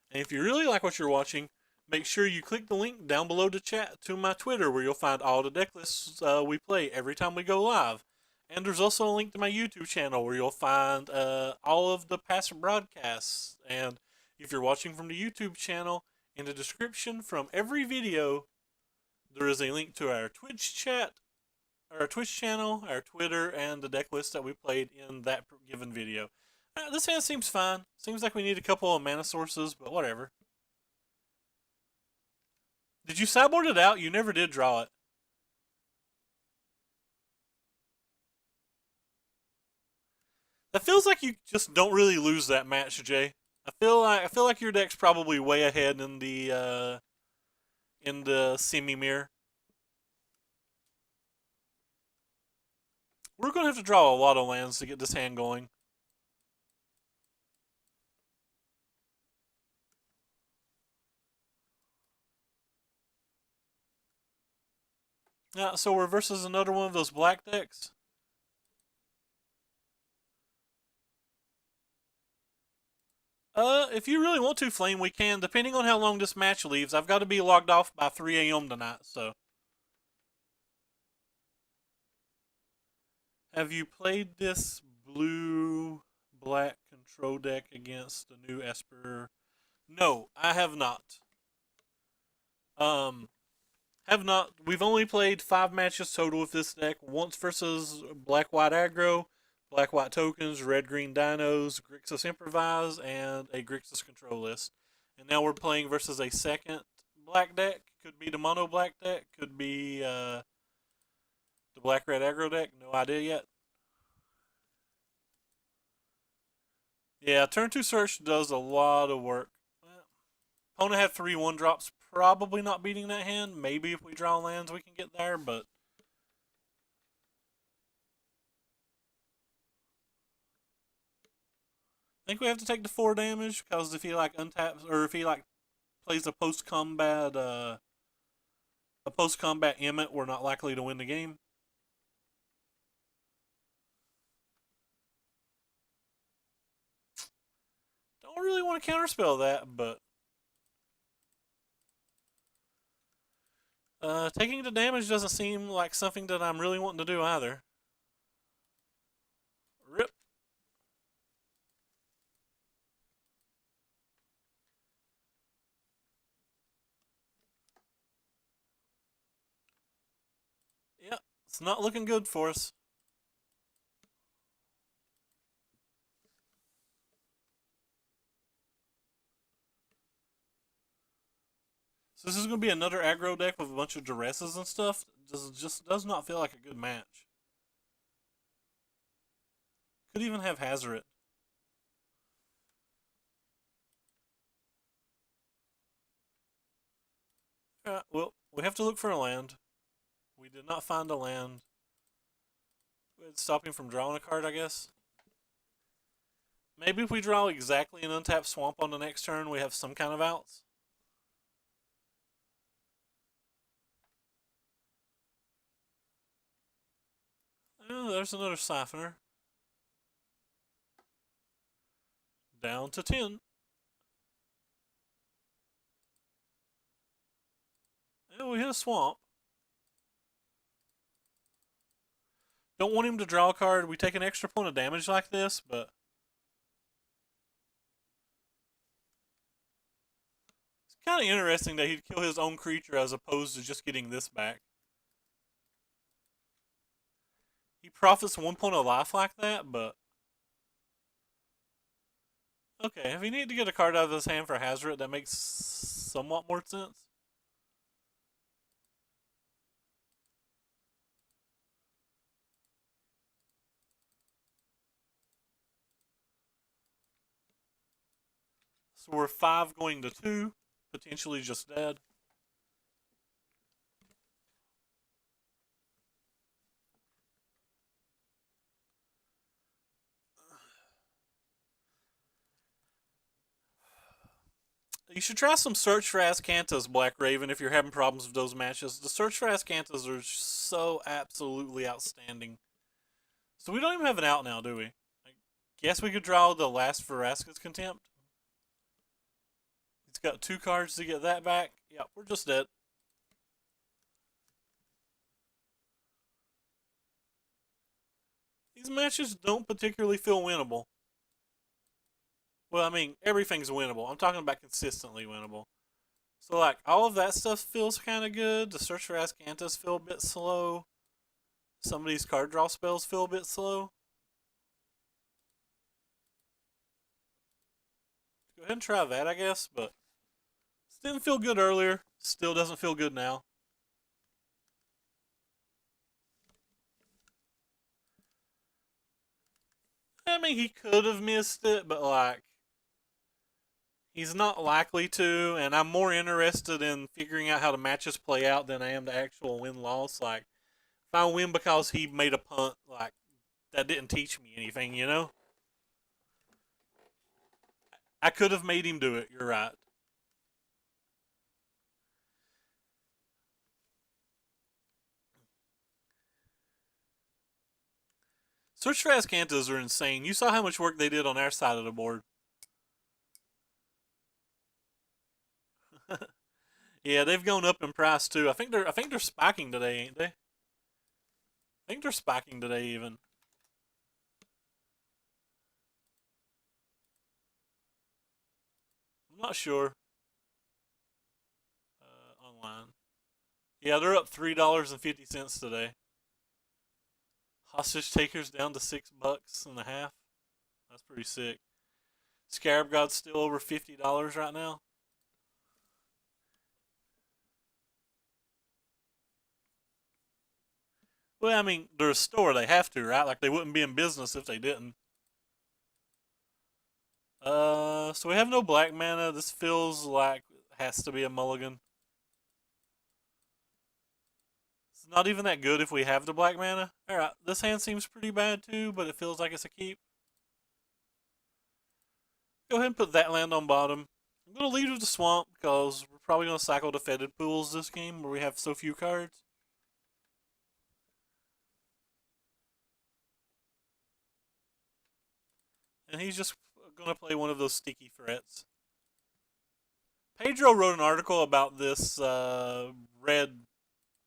And if you really like what you're watching, make sure you click the link down below the chat to my Twitter, where you'll find all the deck lists we play every time we go live. And there's also a link to my YouTube channel where you'll find all of the past broadcasts. And if you're watching from the YouTube channel, in the description from every video, there is a link to our Twitch chat, our Twitch channel, our Twitter, and the deck list that we played in that given video. This hand seems fine. Seems like we need a couple of mana sources, but whatever. Did you sideboard it out? You never did draw it. That feels like you just don't really lose that match, Jay. I feel like your deck's probably way ahead in the semi-mirror. We're gonna have to draw a lot of lands to get this hand going. Yeah, so we're versus another one of those black decks. If you really want to, Flame, we can. Depending on how long this match leaves, I've got to be logged off by 3 a.m. tonight, so. Have you played this blue-black control deck against the new Esper? No, I have not. Have not. We've only played 5 matches total with this deck. Once versus black-white aggro, black-white tokens, red-green dinos, Grixis Improvise, and a Grixis control list. And now we're playing versus a second black deck. Could be the mono black deck. Could be the black-red aggro deck. No idea yet. Yeah, turn 2 search does a lot of work. Well, opponent had 3 1-drops. Probably not beating that hand. Maybe if we draw lands we can get there, but I think we have to take the 4 damage because if he like untaps or if he like plays a post combat Emmet, we're not likely to win the game. Don't really want to counterspell that, but taking the damage doesn't seem like something that I'm really wanting to do either. Rip. Yeah, it's not looking good for us. So this is going to be another aggro deck with a bunch of duresses and stuff. Just does not feel like a good match. Could even have Hazoret. Well, we have to look for a land. We did not find a land. Stop him from drawing a card, I guess. Maybe if we draw exactly an untapped swamp on the next turn, we have some kind of outs. Oh, there's another Siphoner. Down to 10. And we hit a swamp. Don't want him to draw a card. We take an extra point of damage like this, but it's kind of interesting that he'd kill his own creature as opposed to just getting this back. He profits 1 point of life like that, but okay, if he needed to get a card out of his hand for Hazoret, that makes somewhat more sense. So we're 5 going to 2, potentially just dead. You should try some Search for Azcanthus, Black Raven, if you're having problems with those matches. The Search for Azcanthus are so absolutely outstanding. So we don't even have an out now, do we? I guess we could draw the last Vraska's Contempt. He's got 2 cards to get that back. Yeah, we're just dead. These matches don't particularly feel winnable. Well, I mean, everything's winnable. I'm talking about consistently winnable. So, like, all of that stuff feels kind of good. The Search for Azcanthus feel a bit slow. Some of these card draw spells feel a bit slow. Go ahead and try that, I guess, but it didn't feel good earlier. Still doesn't feel good now. I mean, he could have missed it, but, like, he's not likely to, and I'm more interested in figuring out how the matches play out than I am the actual win-loss. Like, if I win because he made a punt, like, that didn't teach me anything, you know? I could have made him do it, you're right. Search for Azcanthus are insane. You saw how much work they did on our side of the board. Yeah, they've gone up in price too. I think they're spiking today, ain't they? I think they're spiking today even. I'm not sure. Online. Yeah, they're up $3.50 today. Hostage takers down to $6.50. That's pretty sick. Scarab God's still over $50 right now. Well, I mean, they're a store. They have to, right? Like, they wouldn't be in business if they didn't. So we have no black mana. This feels like it has to be a mulligan. It's not even that good if we have the black mana. Alright, this hand seems pretty bad too, but it feels like it's a keep. Go ahead and put that land on bottom. I'm going to lead with the swamp because we're probably going to cycle to fetid pools this game where we have so few cards. And he's just going to play one of those sticky threats. Pedro wrote an article about this red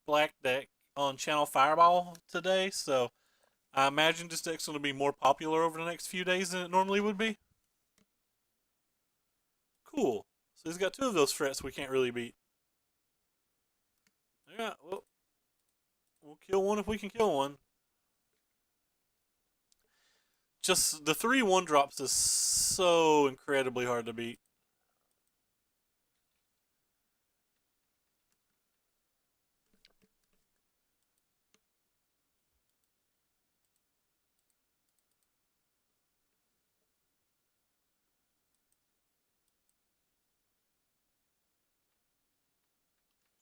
black deck on Channel Fireball today, so I imagine this deck's going to be more popular over the next few days than it normally would be. Cool. So he's got two of those threats we can't really beat. Yeah, well, we'll kill one if we can kill one. Just the 3/1 drops is so incredibly hard to beat.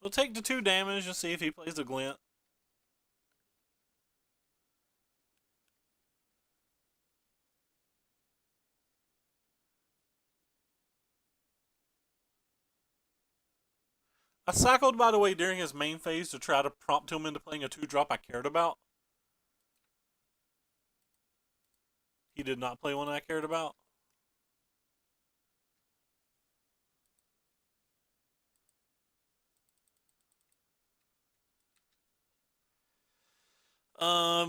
We'll take the 2 damage and see if he plays a glint. I cycled, by the way, during his main phase to try to prompt him into playing a 2-drop I cared about. He did not play one I cared about.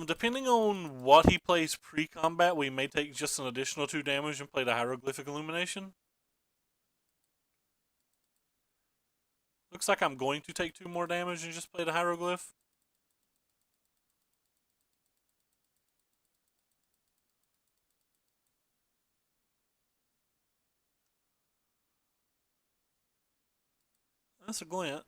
Depending on what he plays pre-combat, we may take just an additional 2 damage and play the Hieroglyphic Illumination. Looks like I'm going to take 2 more damage and just play the Hieroglyph. That's a glint.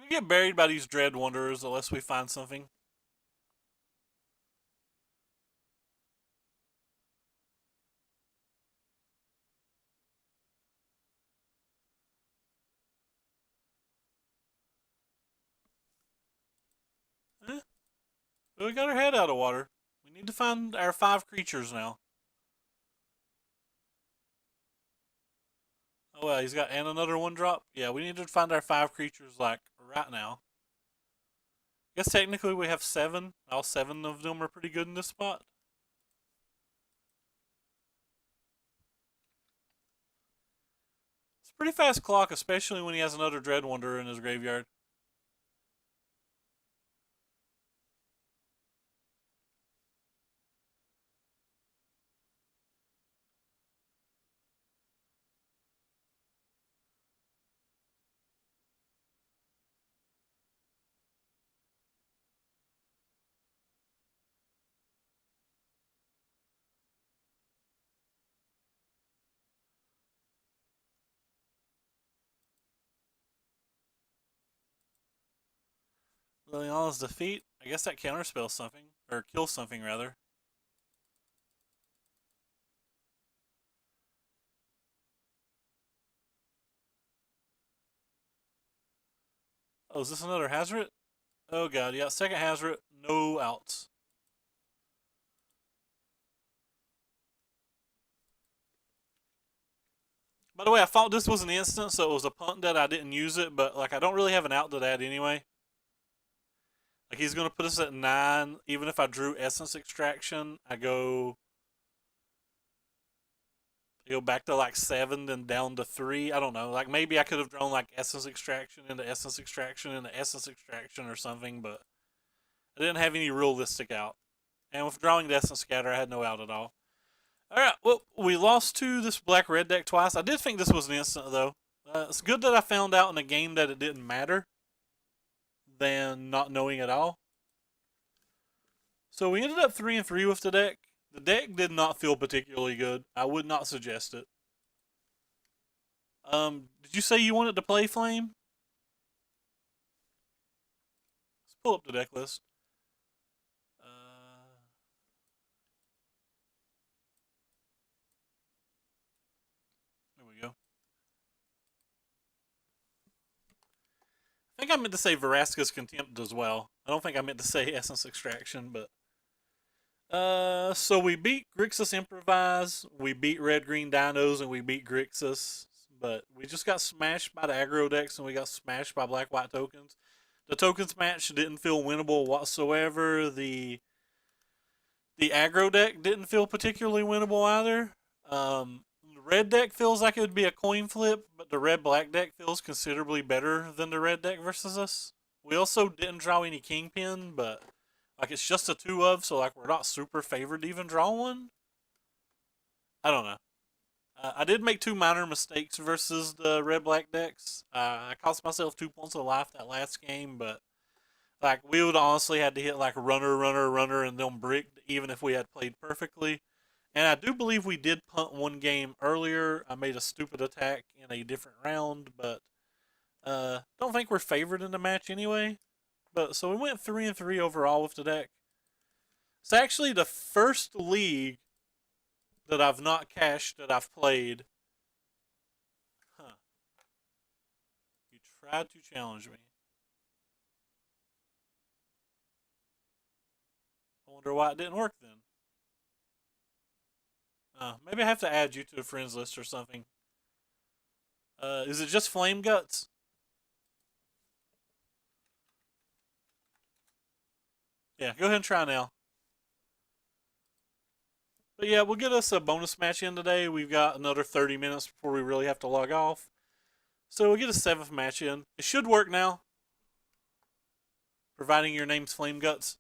We get buried by these Dread Wanderers unless we find something. Eh, we got our head out of water. We need to find our 5 creatures now. Oh, well, he's got and another 1-drop. Yeah, we need to find our 5 creatures, like, right now. I guess technically we have 7. All 7 of them are pretty good in this spot. It's a pretty fast clock, especially when he has another Dread Wanderer in his graveyard. Liliana's defeat. I guess that counterspells something. Or kills something, rather. Oh, is this another Hazret? Oh god, yeah, second Hazret, no outs. By the way, I thought this was an instant, so it was a punt that I didn't use it, but like I don't really have an out to that anyway. Like he's gonna put us at 9, even if I drew Essence Extraction, I go go back to like 7, then down to 3. I don't know. Like maybe I could have drawn like Essence Extraction into Essence Extraction into Essence Extraction or something, but I didn't have any realistic out. And with drawing the Essence Scatter, I had no out at all. Alright, well, we lost to this black red deck twice. I did think this was an instant, though. It's good that I found out in a game that it didn't matter than not knowing at all. So we ended up 3-3 with the deck. The deck did not feel particularly good. I would not suggest it. Did you say you wanted to play Flame? Let's pull up the deck list. There we go. I think I meant to say Veraska's Contempt as well. I don't think I meant to say Essence Extraction, but so we beat Grixis Improvise, we beat Red Green Dinos, and we beat Grixis, but we just got smashed by the aggro decks and we got smashed by Black White tokens. The tokens match didn't feel winnable whatsoever. The aggro deck didn't feel particularly winnable either. The red deck feels like it would be a coin flip, but the red black deck feels considerably better than the red deck versus us. We also didn't draw any Kingpin, but like it's just a 2 of, so like we're not super favored to even draw one. I don't know. I did make 2 minor mistakes versus the red black decks. I cost myself 2 points of life that last game, but like we would honestly had to hit like runner, and then brick even if we had played perfectly. And I do believe we did punt one game earlier. I made a stupid attack in a different round, but don't think we're favored in the match anyway. But so we went 3-3 overall with the deck. It's actually the first league that I've not cashed that I've played. Huh. You tried to challenge me. I wonder why it didn't work then. Maybe I have to add you to a friends list or something. Is it just Flame Guts? Yeah, go ahead and try now. But yeah, we'll get us a bonus match in today. We've got another 30 minutes before we really have to log off. So we'll get a 7th match in. It should work now. Providing your name's Flame Guts.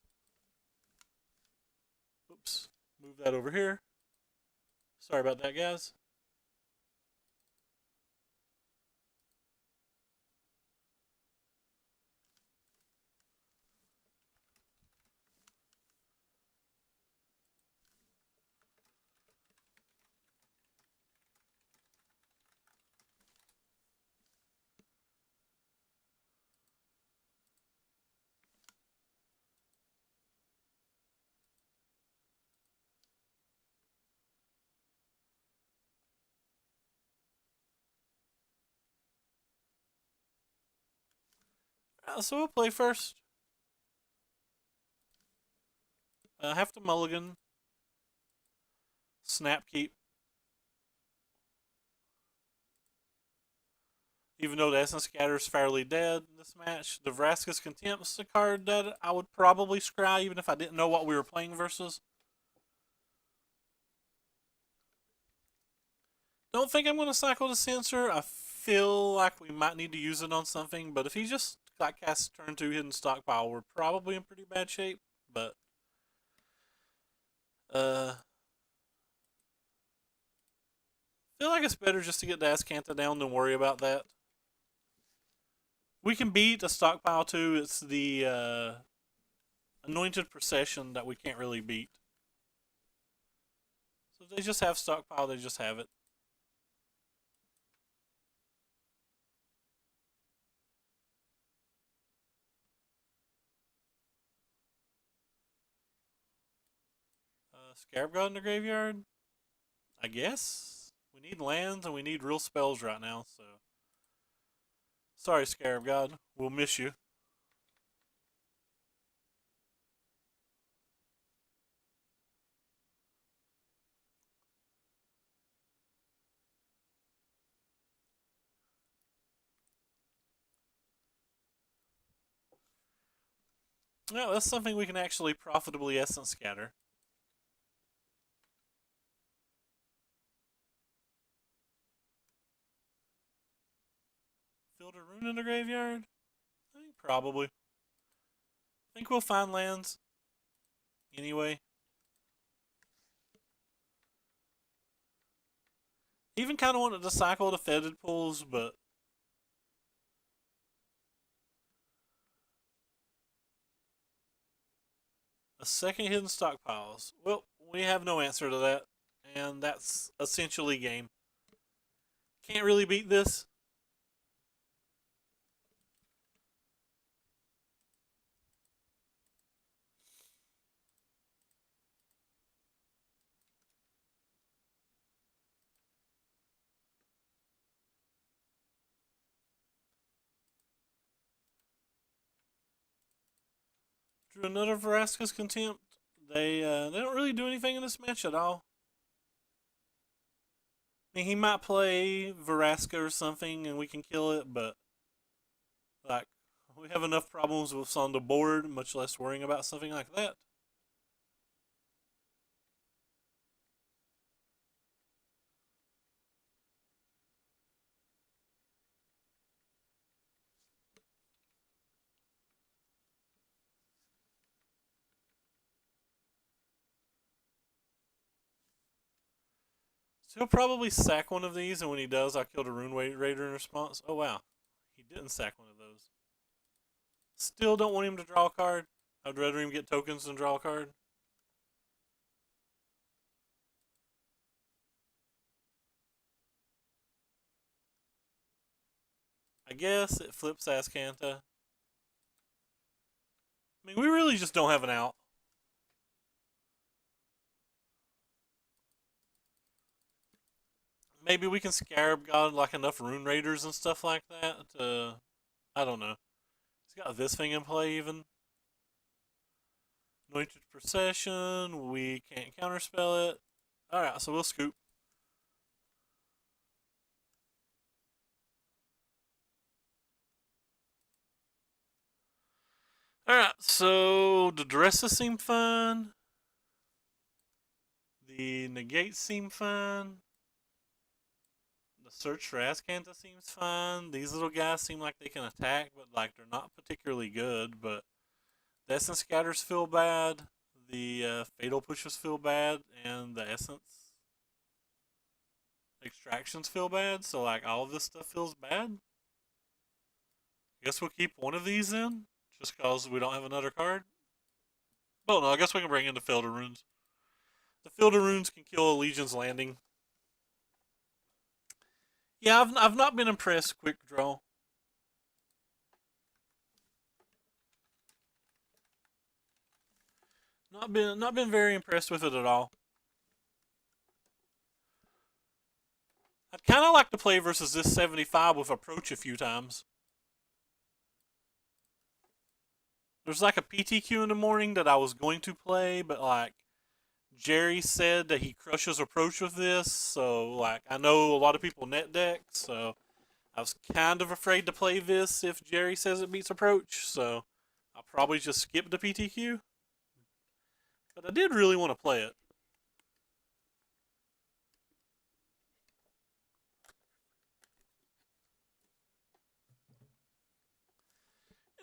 Oops. Move that over here. Sorry about that, guys. So we'll play first. Have to mulligan. Snap keep. Even though the Essence Scatter is fairly dead in this match, the Vraska's Contempt is a card that I would probably scry even if I didn't know what we were playing versus. Don't think I'm going to cycle the Censor. I feel like we might need to use it on something, but if he just like casts turn 2 hidden stockpile, we're probably in pretty bad shape, but feel like it's better just to get the Ascanta down than worry about that. We can beat a stockpile too. It's the Anointed Procession that we can't really beat. So if they just have stockpile, they just have it. Scarab God in the graveyard? I guess? We need lands and we need real spells right now, so. Sorry, Scarab God. We'll miss you. No, that's something we can actually profitably Essence Scatter. Elder Rune in the graveyard? I think probably. I think we'll find lands. Anyway. Even kind of wanted to cycle the fetid pools, but a second hidden stockpiles. Well, we have no answer to that, and that's essentially game. Can't really beat this. Drew another Vraska's Contempt. They don't really do anything in this match at all. I mean, he might play Vraska or something and we can kill it, but like we have enough problems with on the board, much less worrying about something like that. So he'll probably sack one of these, and when he does, I'll kill the Rune Raider in response. Oh wow, he didn't sack one of those. Still don't want him to draw a card. I'd rather him get tokens than draw a card. I guess it flips Ascanta. I mean, we really just don't have an out. Maybe we can Scarab God like enough Rune Raiders and stuff like that to... I don't know. He's got this thing in play even. Anointed Procession. We can't counterspell it. Alright, so we'll scoop. Alright, so the dresses seem fun. The negates seem fun. The search for Ascanta seems fun. These little guys seem like they can attack, but like they're not particularly good. But the Essence Scatters feel bad. The Fatal Pushes feel bad, and the Essence Extractions feel bad. So like all of this stuff feels bad. I guess we'll keep one of these in, just because we don't have another card. Oh no, I guess we can bring in the Filter Runes. The Filter Runes can kill a Legion's Landing. Yeah, I've not been impressed. Quick draw. Not been very impressed with it at all. I'd kind of like to play versus this 75 with Approach a few times. There's like a PTQ in the morning that I was going to play, but like Jerry said that he crushes Approach with this, so like I know a lot of people net deck, so I was kind of afraid to play this if Jerry says it beats Approach, so I'll probably just skip the PTQ. But I did really want to play it.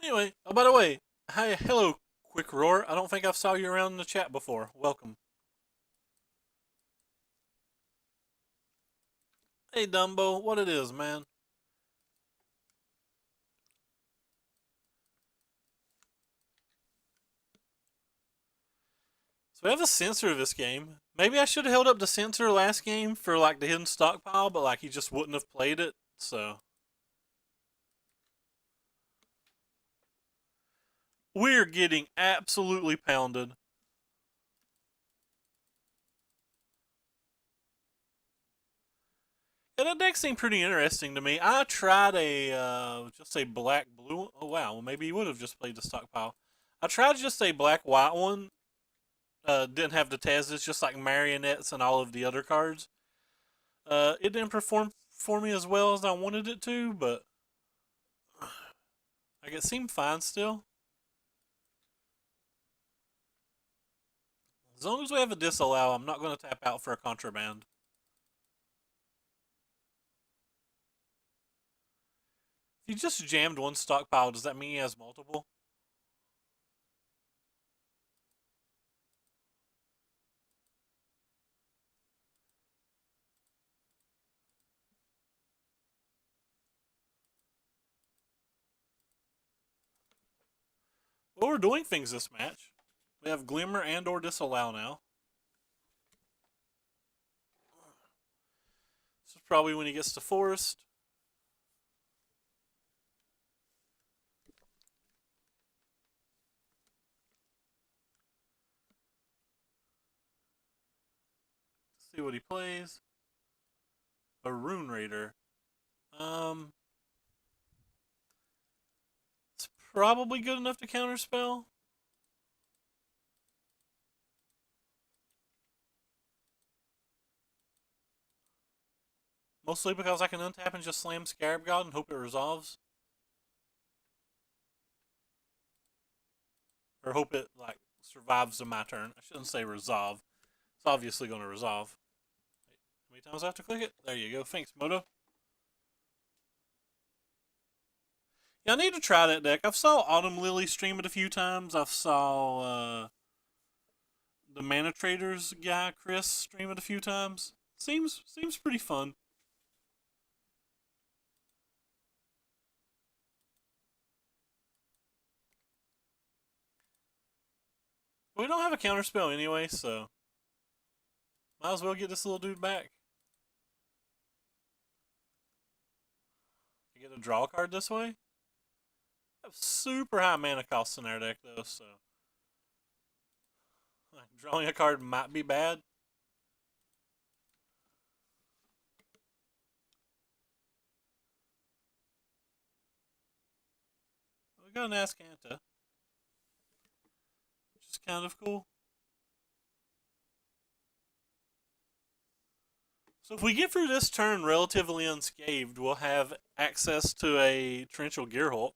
Anyway, oh, by the way, hi, hello, Quick Roar. I don't think I've saw you around in the chat before. Welcome. Hey, Dumbo, what it is, man? So we have a censor this game. Maybe I should have held up the censor last game for like the hidden stockpile, but like he just wouldn't have played it, so. We're getting absolutely pounded. Yeah, that deck seemed pretty interesting to me. I tried just a black blue. Oh wow, well maybe he would have just played the stockpile. I tried just a black white one. Didn't have the Tez's, just like marionettes and all of the other cards. It didn't perform for me as well as I wanted it to, but like it seemed fine still. As long as we have a disallow, I'm not going to tap out for a contraband. If He just jammed one stockpile. Does that mean he has multiple? Well, we're doing things this match. We have Glimmer and or Disallow now. This is probably when he gets to Forest. Let's see what he plays. A Rune Raider. It's probably good enough to counterspell. Mostly because I can untap and just slam Scarab God and hope it resolves. Or hope it, like, survives to my turn. I shouldn't say resolve. It's obviously going to resolve. How many times I have to click it? There you go. Thanks, Moto. Yeah, I need to try that deck. I've saw Autumn Lily stream it a few times. I've saw the Mana Traders guy, Chris, stream it a few times. Seems pretty fun. We don't have a counterspell anyway, so might as well get this little dude back. I get a draw card this way. I have super high mana costs in our deck though, so drawing a card might be bad. We got an Ascanta, which is kind of cool. So if we get through this turn relatively unscathed, we'll have access to a Torrential Gearhulk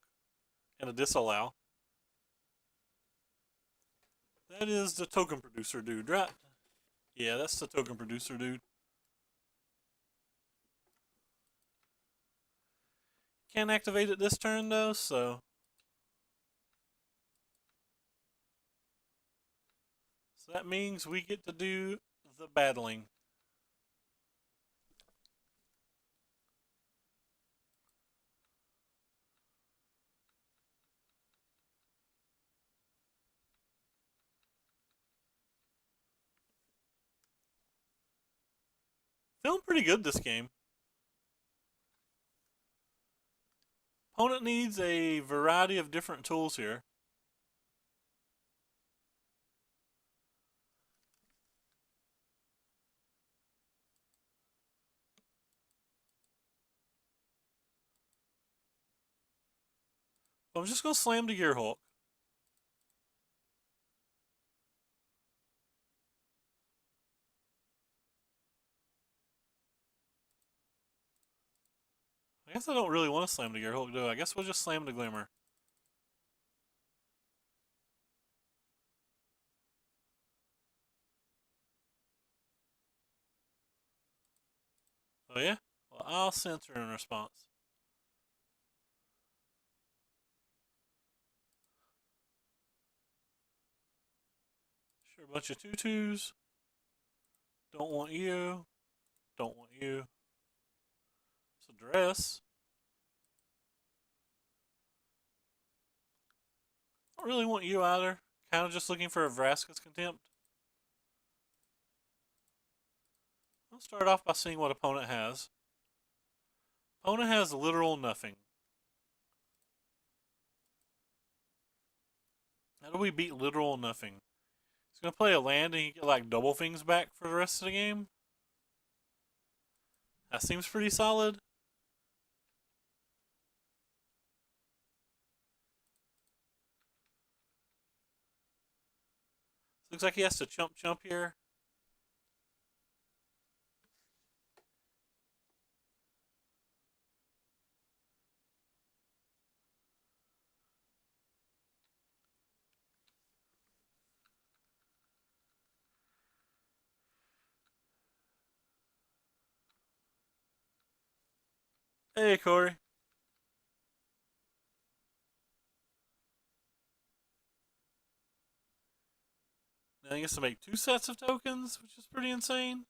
and a Disallow. That is the token producer dude, right? Yeah, that's the token producer dude. Can't activate it this turn though, so that means we get to do the battling. Feeling pretty good this game. Opponent needs a variety of different tools here. I'm just going to slam the Gearhulk. I guess I don't really want to slam the Gearhulk, do I? I guess we'll just slam the Glimmer. Oh yeah? Well, I'll censor in response. Sure, a bunch of tutus. Don't want you. Don't want you. It's a dress. Don't really want you either. Kind of just looking for a Vraska's Contempt. I'll start off by seeing what opponent has. Opponent has literal nothing. How do we beat literal nothing? He's gonna play a land and you get like double things back for the rest of the game. That seems pretty solid. Looks like he has to chump here. Hey, Corey. And he gets to make 2 sets of tokens, which is pretty insane.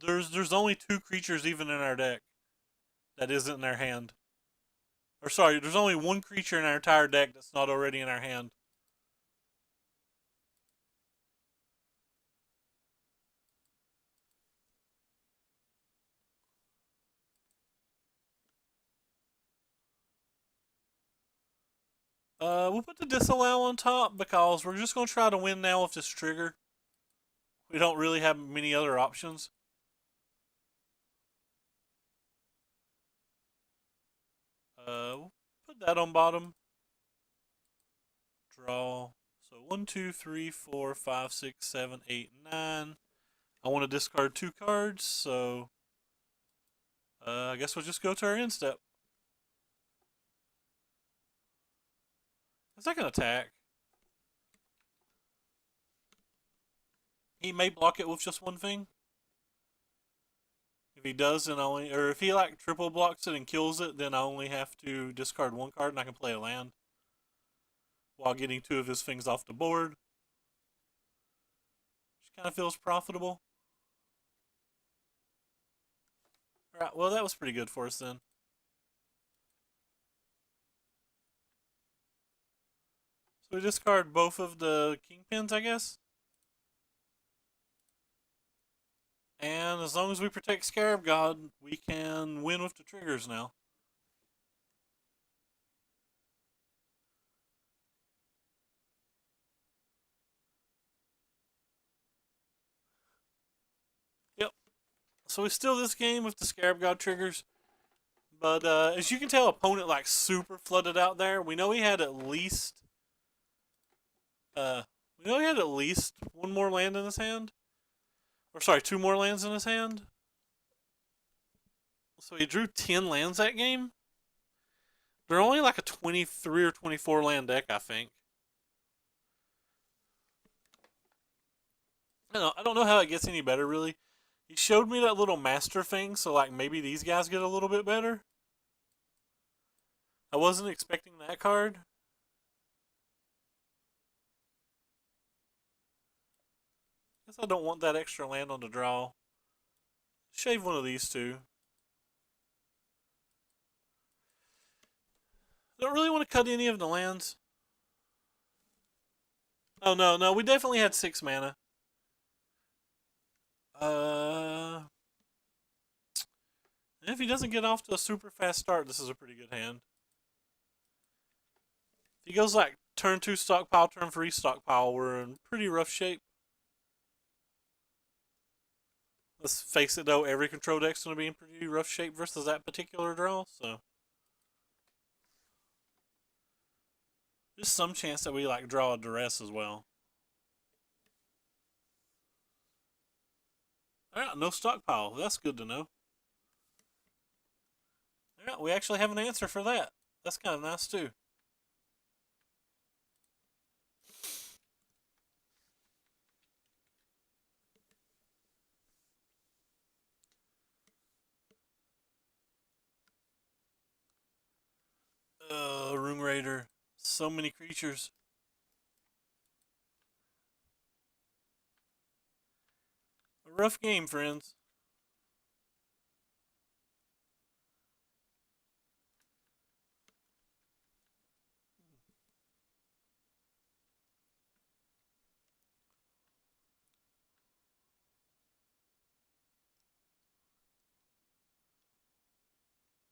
There's only 2 creatures even in our deck that isn't in our hand. Or sorry, there's only 1 creature in our entire deck that's not already in our hand. We'll put the disallow on top because we're just going to try to win now with this trigger. We don't really have many other options. We'll put that on bottom. Draw. So 1, 2, 3, 4, 5, 6, 7, 8, 9. I want to discard 2 cards, so I guess we'll just go to our end step. Is that going to attack? He may block it with just 1 thing. If he does, then only, or if he like triple blocks it and kills it, then I only have to discard 1 card and I can play a land while getting 2 of his things off the board. Which kind of feels profitable. Alright, well that was pretty good for us then. So we discard both of the kingpins, I guess. And as long as we protect Scarab God, we can win with the triggers now. Yep. So we steal this game with the Scarab God triggers. But as you can tell, opponent like super flooded out there. We know he had at least we know he had at least 1 more land in his hand. Or sorry, 2 more lands in his hand. So he drew 10 lands that game. They're only like a 23 or 24 land deck, I think. I don't know how it gets any better, really. He showed me that little master thing, so like maybe these guys get a little bit better. I wasn't expecting that card. Guess I don't want that extra land on the draw. Shave 1 of these 2. Don't really want to cut any of the lands. Oh no, we definitely had 6 mana. If he doesn't get off to a super fast start, this is a pretty good hand. If he goes like turn 2 stockpile, turn 3 stockpile, we're in pretty rough shape. Let's face it though, every control deck's going to be in pretty rough shape versus that particular draw, so. There's some chance that we like draw a duress as well. Alright, no stockpile. That's good to know. Alright, we actually have an answer for that. That's kind of nice too. Room Raider. So many creatures. A rough game, friends.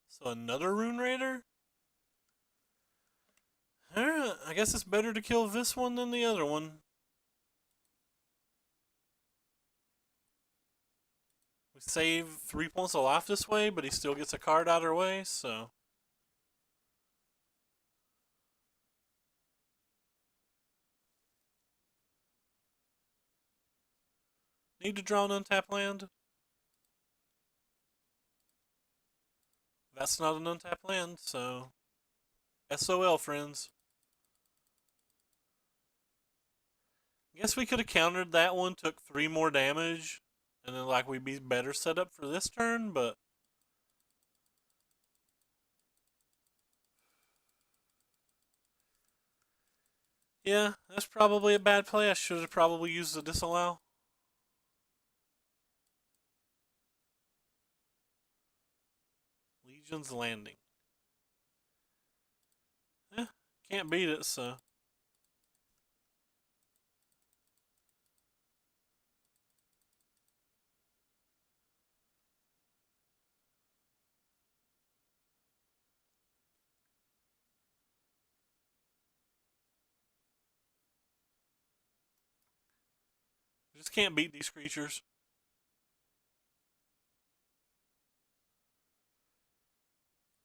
So another Rune Raider? Alright, I guess it's better to kill this one than the other one. We save 3 points of life this way, but he still gets a card out of our way, so. Need to draw an untapped land? That's not an untapped land, so SOL, friends. Guess we could have countered that one, took 3 more damage, and then like we'd be better set up for this turn, but yeah, that's probably a bad play. I should have probably used the disallow. Legion's Landing. Can't beat it, so. Just can't beat these creatures.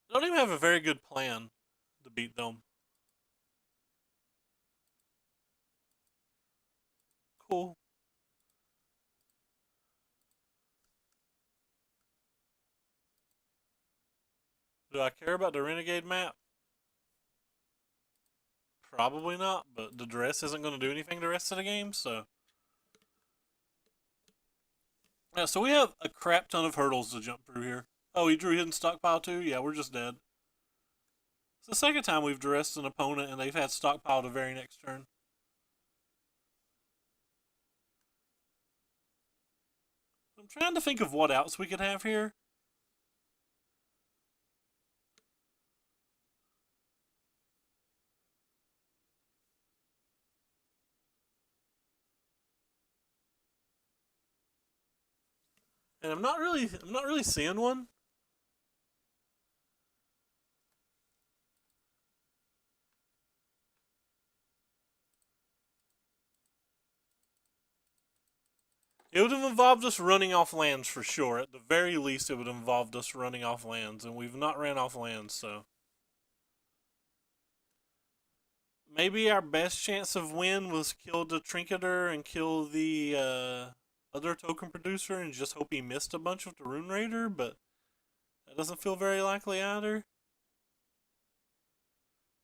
I don't even have a very good plan to beat them. Cool. Do I care about the Renegade map? Probably not, but the dress isn't going to do anything the rest of the game, so. Yeah, so we have a crap ton of hurdles to jump through here. Oh, he drew hidden stockpile too? Yeah, we're just dead. It's the second time we've dressed an opponent and they've had stockpile the very next turn. I'm trying to think of what outs we could have here. And I'm not really seeing one. It would have involved us running off lands for sure. At the very least, it would have involved us running off lands, and we've not ran off lands, so. Maybe our best chance of win was kill the Trinketer and kill the other token producer and just hope he missed a bunch with the Rune Raider, but that doesn't feel very likely either.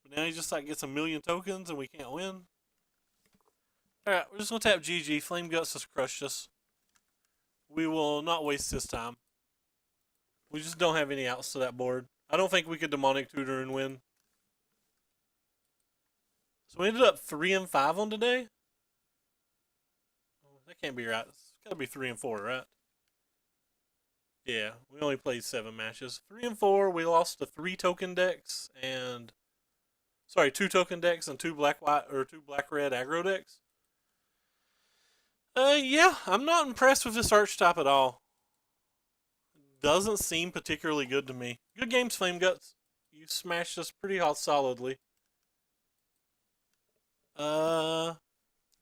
But now he just like gets a million tokens and we can't win. Alright, we're just gonna tap GG. Flame Guts has crushed us. We will not waste this time. We just don't have any outs to that board. I don't think we could Demonic Tutor and win. So we ended up 3 and 5 on today. That can't be right. It's gotta be 3 and 4, right? Yeah, we only played 7 matches. 3 and 4. We lost to 3 token decks and 2 token decks and 2 black white or 2 black red aggro decks. Yeah, I'm not impressed with this archetype at all. Doesn't seem particularly good to me. Good games, Flame Guts. You smashed us pretty solidly. I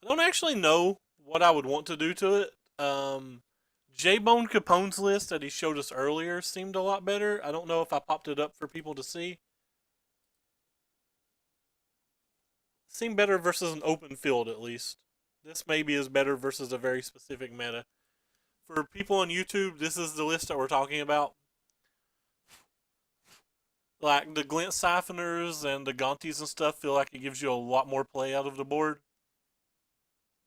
don't actually know what I would want to do to it. J-Bone Capone's list that he showed us earlier seemed a lot better. I don't know if I popped it up for people to see. Seemed better versus an open field, at least. This maybe is better versus a very specific meta. For people on YouTube, this is the list that we're talking about. Like the Glint Siphoners and the Gaunties and stuff feel like it gives you a lot more play out of the board.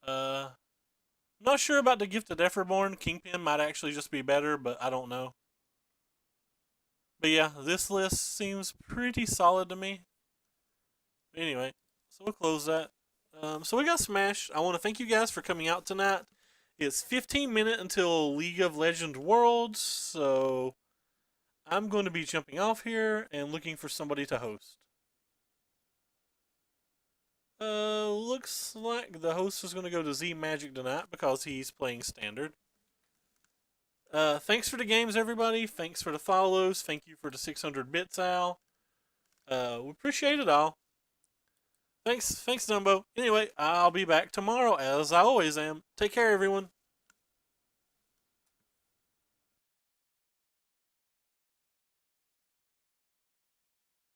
Not sure about the Gifted Efferborn. Kingpin might actually just be better, but I don't know. But yeah, this list seems pretty solid to me. Anyway, so we'll close that. So we got Smash. I want to thank you guys for coming out tonight. It's 15 minutes until League of Legends Worlds, so I'm going to be jumping off here and looking for somebody to host. Looks like the host is going to go to Z Magic tonight because he's playing Standard. Thanks for the games, everybody. Thanks for the follows. Thank you for the 600 bits, Al. We appreciate it all. Thanks, Dumbo. Anyway, I'll be back tomorrow as I always am. Take care, everyone.